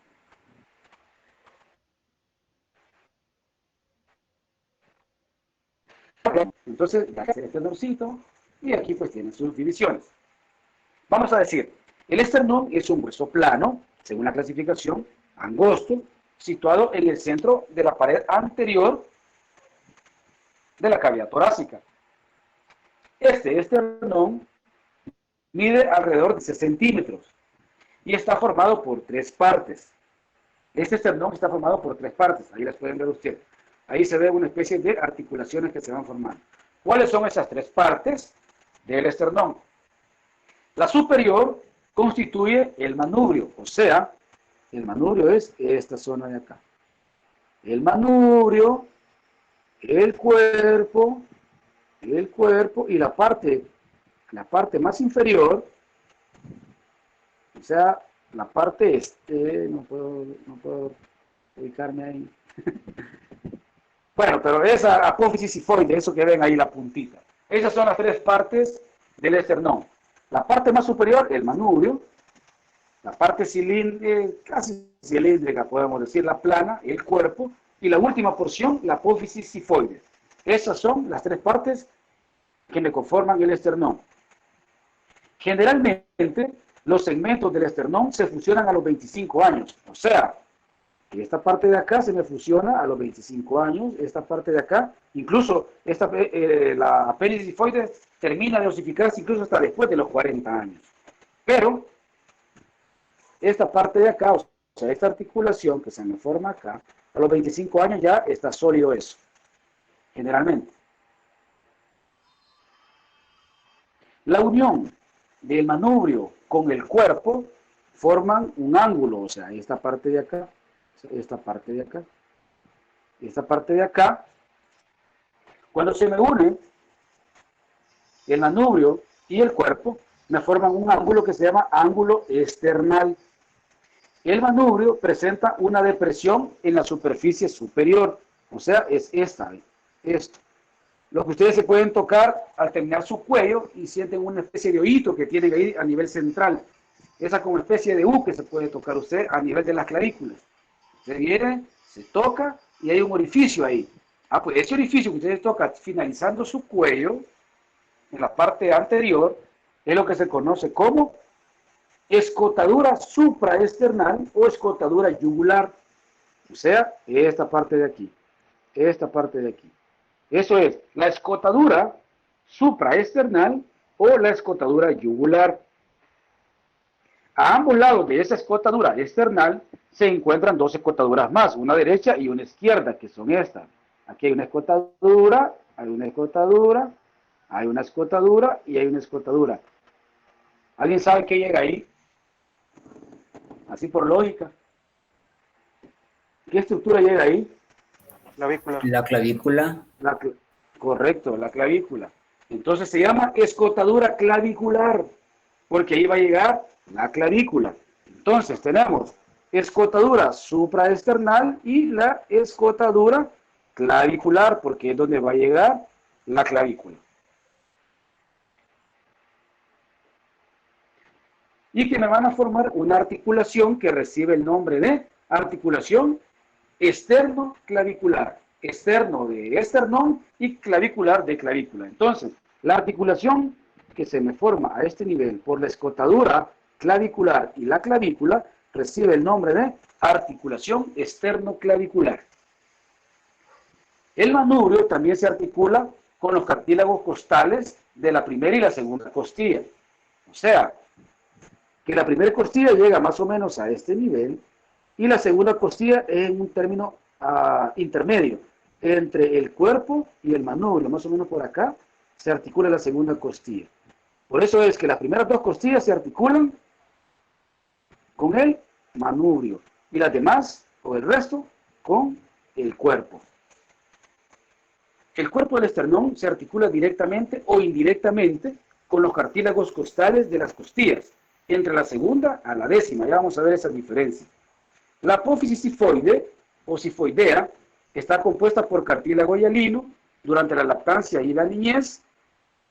Entonces, ya se este dorcito, y aquí pues tienen sus divisiones. Vamos a decir, el esternón es un hueso plano, según la clasificación, angosto, situado en el centro de la pared anterior de la cavidad torácica. Este esternón mide alrededor de 6 centímetros y está formado por 3 partes. Este esternón está formado por 3 partes, ahí las pueden ver ustedes. Ahí se ve una especie de articulaciones que se van formando. ¿Cuáles son esas 3 partes del esternón? La superior constituye el manubrio, o sea, el manubrio es esta zona de acá. El manubrio, el cuerpo y la parte más inferior, o sea, la parte no puedo ubicarme ahí. Bueno, pero esa apófisis sifoide, eso que ven ahí, la puntita. Esas son las 3 partes del esternón. La parte más superior, el manubrio. La parte casi cilíndrica, podemos decir, la plana, el cuerpo. Y la última porción, la apófisis sifoide. Esas son las 3 partes que le conforman el esternón. Generalmente, los segmentos del esternón se fusionan a los 25 años. O sea, esta parte de acá se me fusiona a los 25 años, esta parte de acá, incluso la apéndice sifoide termina de osificarse incluso hasta después de los 40 años. Pero, esta parte de acá, o sea, esta articulación que se me forma acá, a los 25 años ya está sólido eso, generalmente. La unión del manubrio con el cuerpo forman un ángulo, o sea, esta parte de acá, esta parte de acá, esta parte de acá. Cuando se me une el manubrio y el cuerpo me forman un ángulo que se llama ángulo external. El manubrio presenta una depresión en la superficie superior, o sea, es esta, esto. Lo que ustedes se pueden tocar al terminar su cuello y sienten una especie de hoyito que tienen ahí a nivel central. Esa como especie de U que se puede tocar usted a nivel de las clavículas. Usted viene, se toca y hay un orificio ahí. Ah, pues ese orificio que ustedes tocan finalizando su cuello, en la parte anterior, es lo que se conoce como escotadura supraesternal o escotadura yugular. O sea, esta parte de aquí. Esta parte de aquí. Eso es la escotadura supraesternal o la escotadura yugular. A ambos lados de esa escotadura external se encuentran dos escotaduras más, una derecha y una izquierda, que son estas. Aquí hay una escotadura, hay una escotadura, hay una escotadura y hay una escotadura. ¿Alguien sabe qué llega ahí? Así por lógica. ¿Qué estructura llega ahí? Clavícula. La clavícula. Correcto, la clavícula. Entonces se llama escotadura clavicular, porque ahí va a llegar la clavícula. Entonces tenemos escotadura supraesternal y la escotadura clavicular, porque es donde va a llegar la clavícula. Y que me van a formar una articulación que recibe el nombre de articulación externo-clavicular. Externo de esternón y clavicular de clavícula. Entonces, la articulación que se me forma a este nivel por la escotadura clavicular y la clavícula recibe el nombre de articulación externo-clavicular. El manubrio también se articula con los cartílagos costales de la primera y la segunda costilla. O sea, que la primera costilla llega más o menos a este nivel y la segunda costilla es en un término intermedio entre el cuerpo y el manubrio, más o menos por acá se articula la segunda costilla. Por eso es que las primeras dos costillas se articulan con el manubrio y las demás, o el resto, con el cuerpo. El cuerpo del esternón se articula directamente o indirectamente con los cartílagos costales de las costillas, entre la segunda a la décima. Ya vamos a ver esas diferencias. La apófisis sifoide o sifoidea está compuesta por cartílago hialino durante la lactancia y la niñez.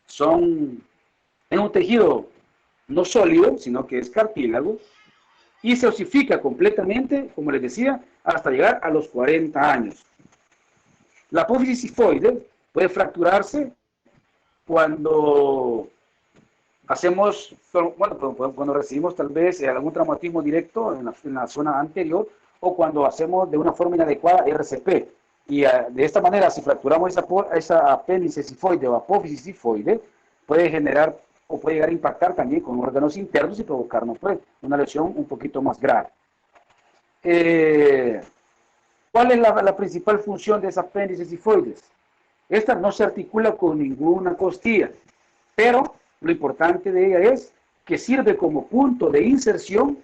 Son en un tejido no sólido, sino que es cartílago, y se osifica completamente, como les decía, hasta llegar a los 40 años. La apófisis sifoide puede fracturarse cuando hacemos, bueno, cuando recibimos tal vez algún traumatismo directo en la zona anterior, o cuando hacemos de una forma inadecuada RCP. Y de esta manera, si fracturamos esa apéndice sifoide o apófisis sifoide, puede generar o puede llegar a impactar también con órganos internos y provocarnos pues, una lesión un poquito más grave. ¿Cuál es la principal función de esa apéndice sifoides? Esta no se articula con ninguna costilla, pero lo importante de ella es que sirve como punto de inserción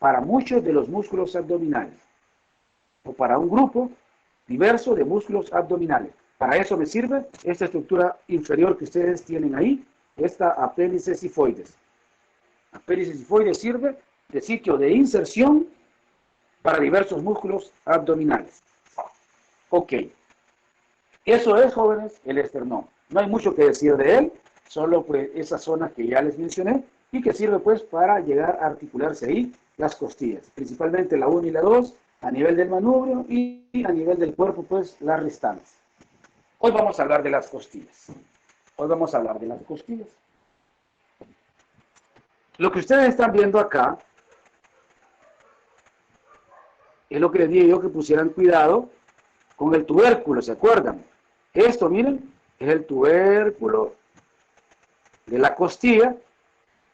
para muchos de los músculos abdominales, o para un grupo diverso de músculos abdominales. Para eso me sirve esta estructura inferior que ustedes tienen ahí, esta apéndice sifoides. Apéndice sifoides sirve de sitio de inserción para diversos músculos abdominales. Ok. Eso es, jóvenes, el esternón. No hay mucho que decir de él, solo pues esas zonas que ya les mencioné y que sirve pues para llegar a articularse ahí las costillas, principalmente la 1 y la 2 a nivel del manubrio y a nivel del cuerpo pues las restantes. Hoy vamos a hablar de las costillas. Hoy vamos a hablar de las costillas. Lo que ustedes están viendo acá es lo que les dije yo que pusieran cuidado con el tubérculo, ¿se acuerdan? Esto, miren, es el tubérculo de la costilla.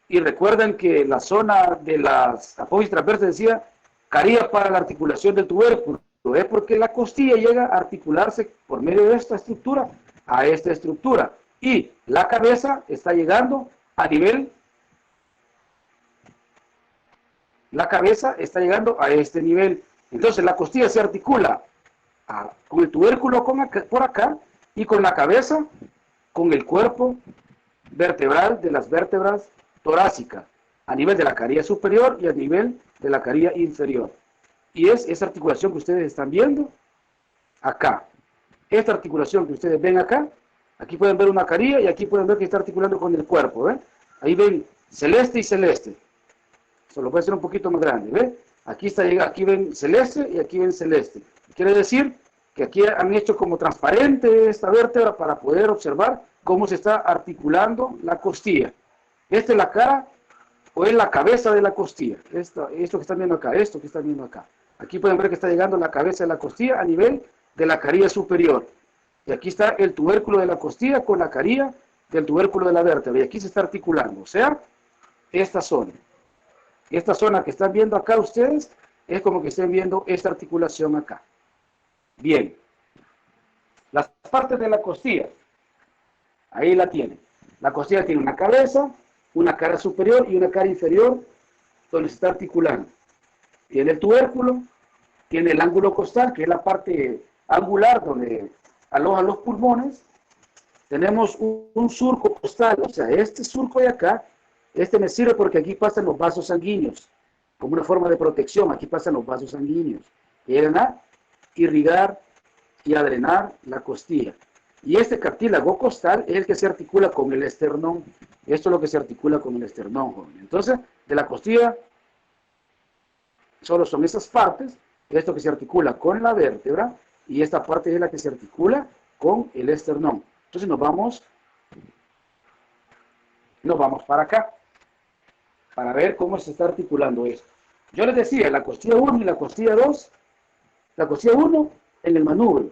Y recuerden que la zona de las apófisis transversas decía caría para la articulación del tubérculo. Es porque la costilla llega a articularse por medio de esta estructura a esta estructura. Y la cabeza está llegando a nivel. La cabeza está llegando a este nivel. Entonces la costilla se articula con el tubérculo por acá y con la cabeza, con el cuerpo vertebral de las vértebras torácicas, a nivel de la carilla superior y a nivel de la carilla inferior. Y es esa articulación que ustedes están viendo acá. Esta articulación que ustedes ven acá, aquí pueden ver una carilla y aquí pueden ver que está articulando con el cuerpo, ¿ven? Ahí ven celeste y celeste. Solo puede ser un poquito más grande, ¿ven? Aquí ven celeste y aquí ven celeste. Quiere decir que aquí han hecho como transparente esta vértebra para poder observar cómo se está articulando la costilla. Esta es la cara o es la cabeza de la costilla. Esto que están viendo acá, esto que están viendo acá. Aquí pueden ver que está llegando la cabeza de la costilla a nivel de la carilla superior. Y aquí está el tubérculo de la costilla con la carilla del tubérculo de la vértebra. Y aquí se está articulando. O sea, esta zona. Esta zona que están viendo acá ustedes es como que estén viendo esta articulación acá. Bien. Las partes de la costilla. Ahí la tienen. La costilla tiene una cabeza, una cara superior y una cara inferior donde se está articulando. Tiene el tubérculo, tiene el ángulo costal, que es la parte angular donde alojan los pulmones. Tenemos un surco costal, o sea, este surco de acá, este me sirve porque aquí pasan los vasos sanguíneos, como una forma de protección. Aquí pasan los vasos sanguíneos, que llegan a irrigar y a drenar la costilla. Y este cartílago costal es el que se articula con el esternón. Esto es lo que se articula con el esternón, joven. Entonces, de la costilla, solo son esas partes, esto que se articula con la vértebra, y esta parte es la que se articula con el esternón. Entonces nos vamos para acá, para ver cómo se está articulando esto. Yo les decía, la costilla 1 y la costilla 2, la costilla 1 en el manubrio,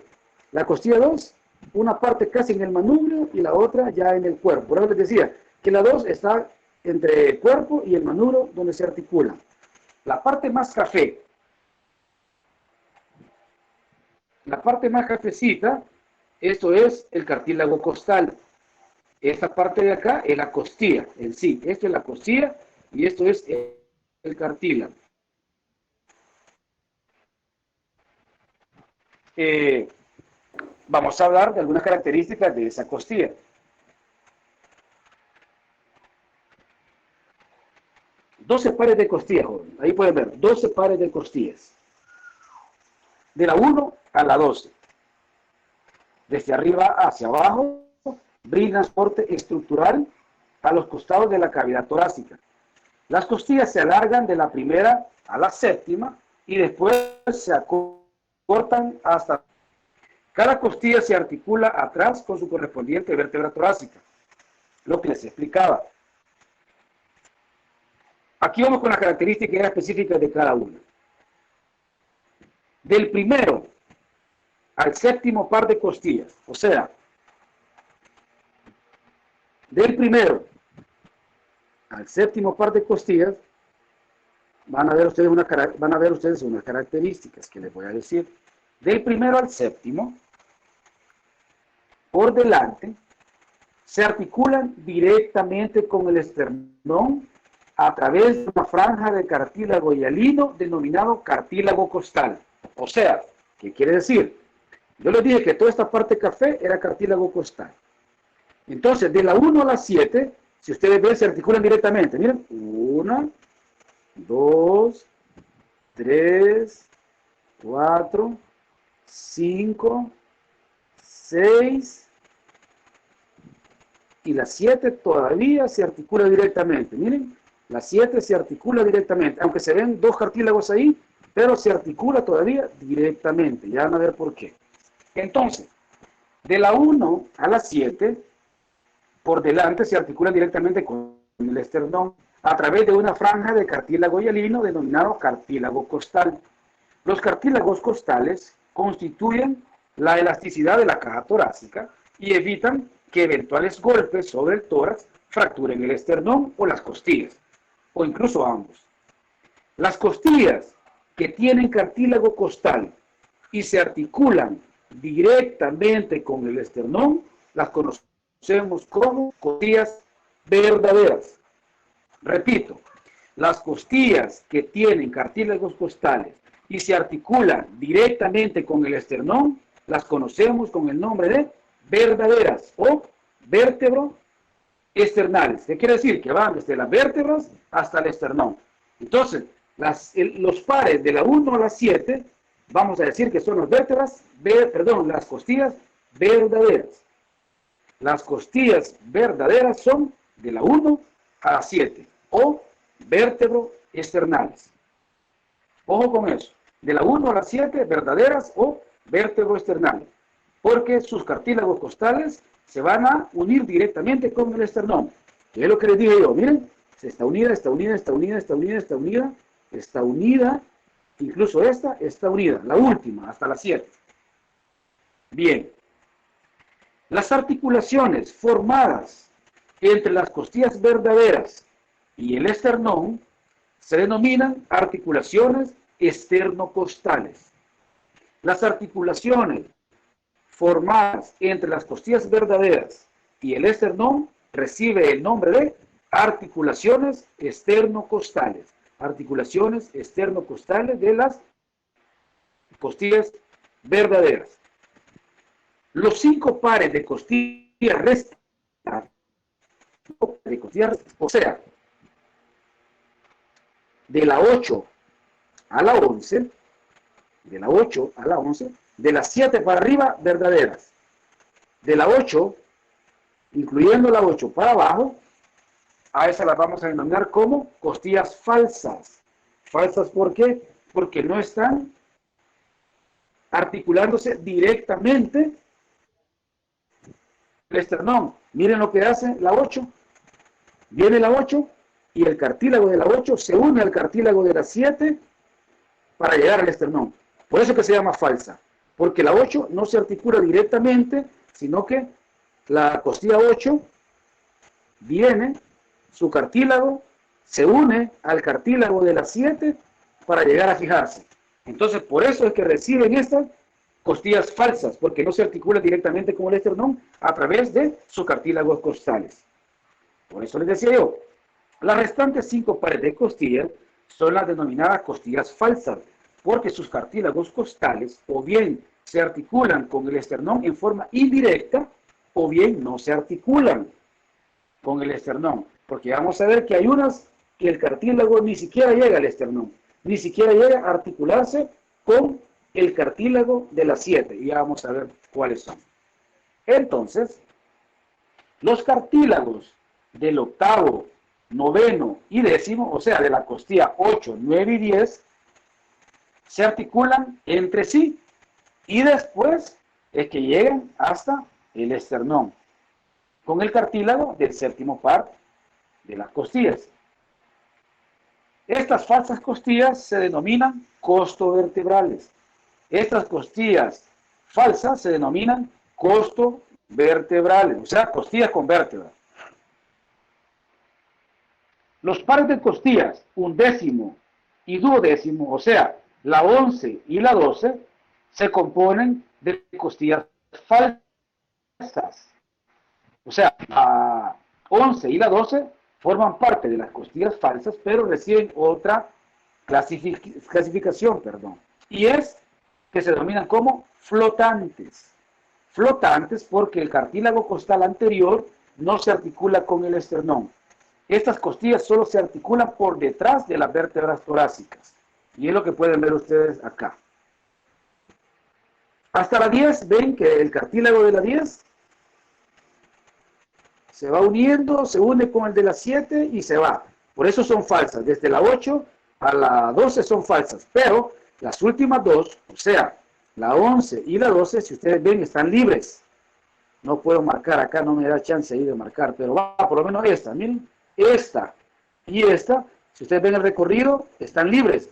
la costilla 2, una parte casi en el manubrio y la otra ya en el cuerpo. Por eso les decía que la 2 está entre el cuerpo y el manubrio donde se articulan. La parte más café, la parte más cafecita, esto es el cartílago costal. Esta parte de acá es la costilla en sí. Esto es la costilla y esto es el cartílago. Vamos a hablar de algunas características de esa costilla. Doce pares de costillas, joven. Ahí pueden ver, 12 pares de costillas. De la 1 a la 12. Desde arriba hacia abajo, brindan soporte estructural a los costados de la cavidad torácica. Las costillas se alargan de la primera a la séptima y después se acortan hasta... Cada costilla se articula atrás con su correspondiente vértebra torácica. Lo que les explicaba. Aquí vamos con las características específicas de cada una. Del primero al séptimo par de costillas, o sea, del primero al séptimo par de costillas, van a ver ustedes unas características que les voy a decir. Del primero al séptimo, por delante, se articulan directamente con el esternón a través de una franja de cartílago hialino denominado cartílago costal. O sea, ¿qué quiere decir? Yo les dije que toda esta parte café era cartílago costal. Entonces, de la 1 a la 7, si ustedes ven, se articulan directamente. Miren, 1, 2, 3, 4, 5, 6, y la 7 todavía se articula directamente. Miren, la 7 se articula directamente, aunque se ven dos cartílagos ahí, pero se articula todavía directamente. Ya van a ver por qué. Entonces, de la 1 a la 7, por delante se articula directamente con el esternón a través de una franja de cartílago hialino denominado cartílago costal. Los cartílagos costales constituyen la elasticidad de la caja torácica y evitan que eventuales golpes sobre el tórax fracturen el esternón o las costillas, o incluso ambos. Las costillas que tienen cartílago costal y se articulan directamente con el esternón, las conocemos como costillas verdaderas. Repito, las costillas que tienen cartílagos costales y se articulan directamente con el esternón, las conocemos con el nombre de verdaderas o esternales. ¿Qué quiere decir? Que van desde las vértebras hasta el esternón. Entonces, los pares de la 1 a la 7, vamos a decir que son las las costillas verdaderas. Las costillas verdaderas son de la 1 a la 7, o vértebro-esternales. Ojo con eso, de la 1 a la 7, verdaderas o vértebro-esternales, porque sus cartílagos costales se van a unir directamente con el esternón. Que es lo que les dije yo, miren, está unida, está unida, está unida, está unida, está unida, está unida, incluso esta está unida, la última, hasta la 7. Bien. Las articulaciones formadas entre las costillas verdaderas y el esternón se denominan articulaciones esternocostales. Las articulaciones formadas entre las costillas verdaderas y el esternón recibe el nombre de articulaciones esternocostales. Articulaciones esternocostales de las costillas verdaderas. Los 5 pares de costillas restantes, o sea, de la 8 a la 11, de la 8 a la 11, de las 7 para arriba, verdaderas. De la 8, incluyendo la 8 para abajo, a esas las vamos a denominar como costillas falsas. ¿Falsas por qué? Porque no están articulándose directamente el esternón. Miren lo que hace la 8. Viene la 8 y el cartílago de la 8 se une al cartílago de la 7 para llegar al esternón. Por eso que se llama falsa. Porque la 8 no se articula directamente, sino que la costilla 8 viene, su cartílago se une al cartílago de la 7 para llegar a fijarse. Entonces, por eso es que reciben estas costillas falsas, porque no se articula directamente con el esternón a través de sus cartílagos costales. Por eso les decía yo, las restantes 5 pares de costillas son las denominadas costillas falsas, porque sus cartílagos costales o bien se articulan con el esternón en forma indirecta, o bien no se articulan con el esternón. Porque vamos a ver que hay unas que el cartílago ni siquiera llega al esternón, ni siquiera llega a articularse con el cartílago de la 7, y ya vamos a ver cuáles son. Entonces, los cartílagos del 8º, 9º y 10º, o sea, de la costilla 8, 9 y 10, se articulan entre sí, y después es que llegan hasta el esternón, con el cartílago del 7º par de las costillas. Estas falsas costillas se denominan costovertebrales. Estas costillas falsas se denominan costovertebrales, o sea, costillas con vértebra. Los pares de costillas, 11º y 12º, o sea, la 11 y la 12, se componen de costillas falsas. O sea, la 11 y la 12 forman parte de las costillas falsas, pero reciben otra clasificación, y es que se denominan como flotantes. Flotantes porque el cartílago costal anterior no se articula con el esternón. Estas costillas solo se articulan por detrás de las vértebras torácicas. Y es lo que pueden ver ustedes acá. Hasta la 10, ven que el cartílago de la 10 se va uniendo, se une con el de la 7 y se va. Por eso son falsas. Desde la 8 a la 12 son falsas. Pero las últimas dos, o sea, la 11 y la 12, si ustedes ven, están libres. No puedo marcar acá, no me da chance ahí de marcar, pero va, por lo menos esta, miren, esta y esta, si ustedes ven el recorrido, están libres.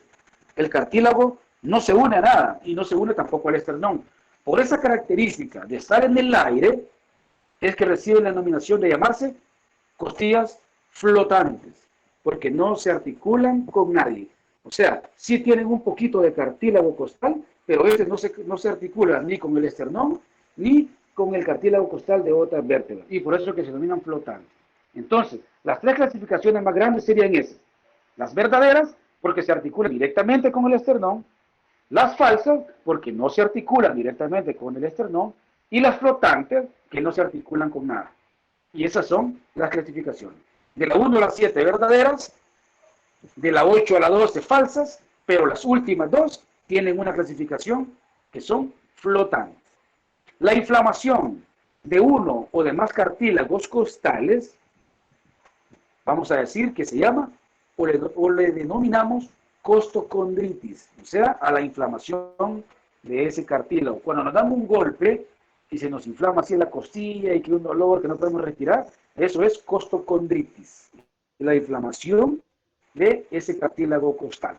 El cartílago no se une a nada y no se une tampoco al esternón. Por esa característica de estar en el aire, es que reciben la denominación de llamarse costillas flotantes, porque no se articulan con nadie. O sea, sí tienen un poquito de cartílago costal, pero este no se articula ni con el esternón, ni con el cartílago costal de otras vértebras. Y por eso es que se denominan flotantes. Entonces, las 3 clasificaciones más grandes serían esas. Las verdaderas, porque se articulan directamente con el esternón. Las falsas, porque no se articulan directamente con el esternón. Y las flotantes, que no se articulan con nada. Y esas son las clasificaciones. De la 1 a la 7 verdaderas, de la 8 a la 12 falsas, pero las últimas dos tienen una clasificación que son flotantes. La inflamación de uno o de más cartílagos costales, vamos a decir que se llama o le denominamos costocondritis, o sea, a la inflamación de ese cartílago. Cuando nos damos un golpe y se nos inflama así la costilla y que un dolor que no podemos respirar, eso es costocondritis, la inflamación de ese cartílago costal.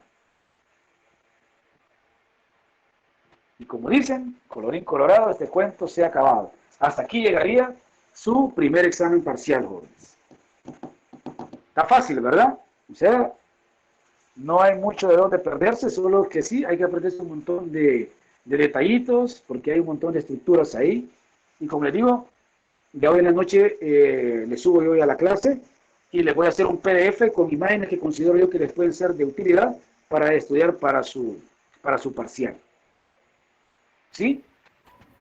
Y como dicen, colorín colorado, este cuento se ha acabado. Hasta aquí llegaría su primer examen parcial, jóvenes. Está fácil, ¿verdad? O sea, no hay mucho de dónde perderse, solo que sí, hay que aprenderse un montón de detallitos, porque hay un montón de estructuras ahí. Y como les digo, ya hoy en la noche les subo yo hoy a la clase y les voy a hacer un PDF con imágenes que considero yo que les pueden ser de utilidad para estudiar para su parcial. ¿Sí?